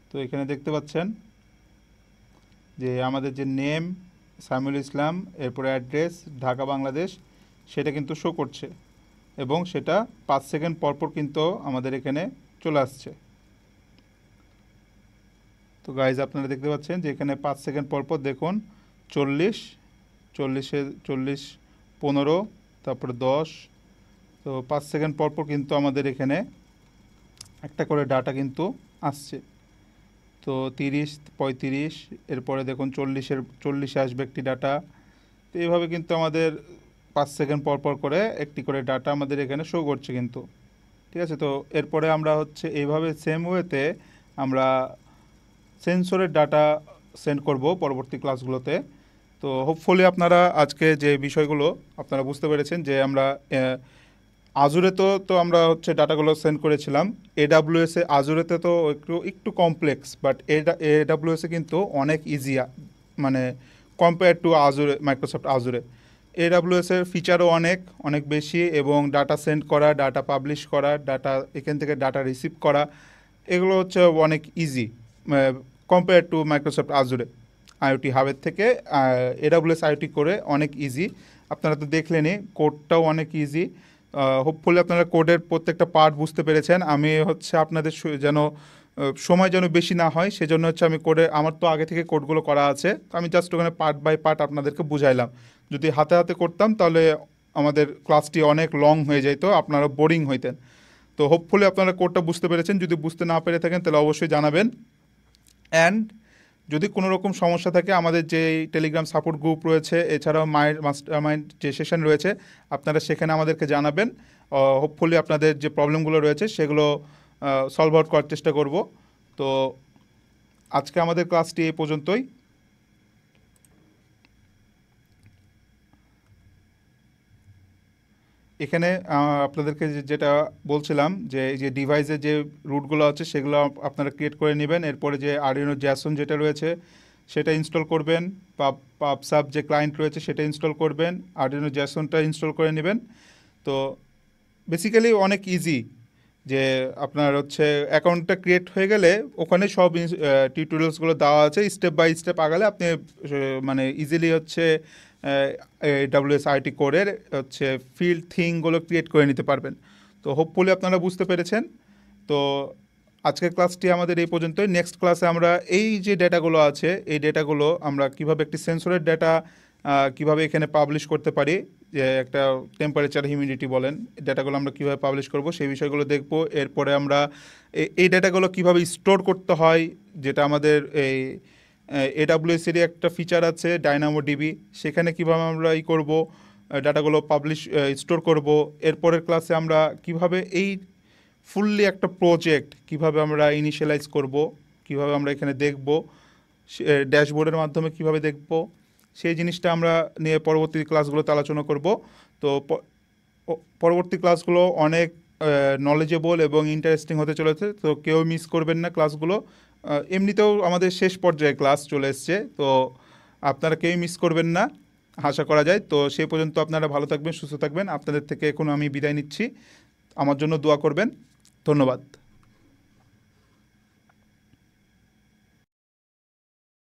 S1: তো এখানে দেখতে পাচ্ছেন যে আমাদের যে নেম সামিউল ইসলাম, এরপরে অ্যাড্রেস ঢাকা বাংলাদেশ, সেটা কিন্তু শো করছে এবং সেটা 5 সেকেন্ড পরপর কিন্তু আমাদের এখানে চলে আসছে। তো গাইজ আপনারা দেখতে পাচ্ছেন যে এখানে 5 সেকেন্ড পরপর দেখুন 40, 40, 15, তারপরে 10। তো 5 সেকেন্ড পরপর কিন্তু আমাদের এখানে একটা করে ডাটা কিন্তু আসছে। তো 30, 35, এরপরে দেখুন 40-এ আসবে একটি ডাটা। তো এইভাবে কিন্তু আমাদের 5 সেকেন্ড পরপর করে একটি করে ডাটা আমাদের এখানে শো করছে কিন্তু, ঠিক আছে। তো এরপরে আমরা হচ্ছে এইভাবে সেম ওয়েতে আমরা সেন্সরের ডাটা সেন্ড করব পরবর্তী ক্লাসগুলোতে। তো হোপফুলি আপনারা আজকে যে বিষয়গুলো আপনারা বুঝতে পেরেছেন যে আমরা আজুরে তো আমরা হচ্ছে ডাটাগুলো সেন্ড করেছিলাম। AWS-এ আজুরেতে তো একটু কমপ্লেক্স, বাট AWS-এ কিন্তু অনেক ইজিয়া, মানে compare to Azure, Microsoft Azure. AWS-এর ফিচারও অনেক বেশি, এবং ডাটা সেন্ড করা, ডাটা পাবলিশ করা, ডাটা এখান থেকে ডাটা রিসিভ করা, এগুলো হচ্ছে অনেক easy compare to Microsoft Azure. IoT হাবের থেকে AWS IoT করে অনেক ইজি। আপনারা তো দেখলেনই, কোডটাও অনেক ইজি। হোপফুলি আপনারা কোডের প্রত্যেকটা পার্ট বুঝতে পেরেছেন। আমি হচ্ছে আপনাদের যেন সময় যেন বেশি না হয় সেজন্য হচ্ছে আমি কোডে, আমার তো আগে থেকে কোডগুলো করা আছে, আমি জাস্ট ওখানে পার্ট বাই পার্ট আপনাদেরকে বুঝাইলাম। যদি হাতে হাতে করতাম তাহলে আমাদের ক্লাসটি অনেক লং হয়ে যেত, আপনারা বোরিং হইতেন। তো হোপফুলি আপনারা কোডটা বুঝতে পেরেছেন। যদি বুঝতে না পেরে থাকেন তাহলে অবশ্যই জানাবেন। অ্যান্ড যদি কোনো রকম সমস্যা থাকে, আমাদের যে টেলিগ্রাম সাপোর্ট গ্রুপ রয়েছে, এছাড়াও মাস্টার মাইন্ড যে সেশন রয়েছে, আপনারা সেখানে আমাদেরকে জানাবেন। হোপফুলি আপনাদের যে প্রবলেমগুলো রয়েছে সেগুলো সলভ আউট করার চেষ্টা করব। তো আজকে আমাদের ক্লাসটি এই পর্যন্তই। এখানে আপনাদেরকে যেটা বলছিলাম, যে এই যে ডিভাইসের যে রুটগুলো আছে সেগুলো আপনারা ক্রিয়েট করে নেবেন। এরপরে যে আরডিনো জ্যাসন যেটা রয়েছে সেটা ইনস্টল করবেন। পাবসাব যে ক্লায়েন্ট রয়েছে সেটা ইনস্টল করবেন, আরডিনো জ্যাসনটা ইনস্টল করে নেবেন। তো বেসিক্যালি অনেক ইজি, যে আপনার হচ্ছে অ্যাকাউন্টটা ক্রিয়েট হয়ে গেলে ওখানে সব টিউটোরিয়ালসগুলো দেওয়া আছে, স্টেপ বাই স্টেপ আগালে আপনি মানে ইজিলি হচ্ছে AWS IoT কোরের হচ্ছে ফিল্ড থিংগুলো ক্রিয়েট করে নিতে পারবেন। তো হোপফুলি আপনারা বুঝতে পেরেছেন। তো আজকের ক্লাসটি আমাদের এই পর্যন্তই। নেক্সট ক্লাসে আমরা এই যে ডেটাগুলো আছে, এই ডেটাগুলো আমরা কিভাবে একটি সেন্সরের ডেটা কিভাবে এখানে পাবলিশ করতে পারি, যে একটা টেম্পারেচার হিউমিডিটি বলেন, ডেটাগুলো আমরা কীভাবে পাবলিশ করব সেই বিষয়গুলো দেখব। এরপরে আমরা এই ডেটাগুলো কীভাবে স্টোর করতে হয়, যেটা আমাদের এই AWS-এরই একটা ফিচার আছে ডাইনামো ডিবি, সেখানে কীভাবে আমরা করব, ডাটাগুলো পাবলিশ স্টোর করব। এরপরের ক্লাসে আমরা কিভাবে এই ফুললি একটা প্রজেক্ট কিভাবে আমরা ইনিশিয়ালাইজ করব, কিভাবে আমরা এখানে দেখব, ড্যাশবোর্ডের মাধ্যমে কিভাবে দেখব, সেই জিনিসটা আমরা নিয়ে পরবর্তী ক্লাসগুলোতে আলোচনা করব। তো পরবর্তী ক্লাসগুলো অনেক নলেজেবল এবং ইন্টারেস্টিং হতে চলেছে, তো কেউ মিস করবেন না ক্লাসগুলো। এমনিতেও আমাদের শেষ পর্যায়ে ক্লাস চলে এসছে, তো আপনারা কেউই মিস করবেন না আশা করা যায়। তো সেই পর্যন্ত আপনারা ভালো থাকবেন, সুস্থ থাকবেন। আপনাদের থেকে এখন আমি বিদায় নিচ্ছি, আমার জন্য দোয়া করবেন। ধন্যবাদ।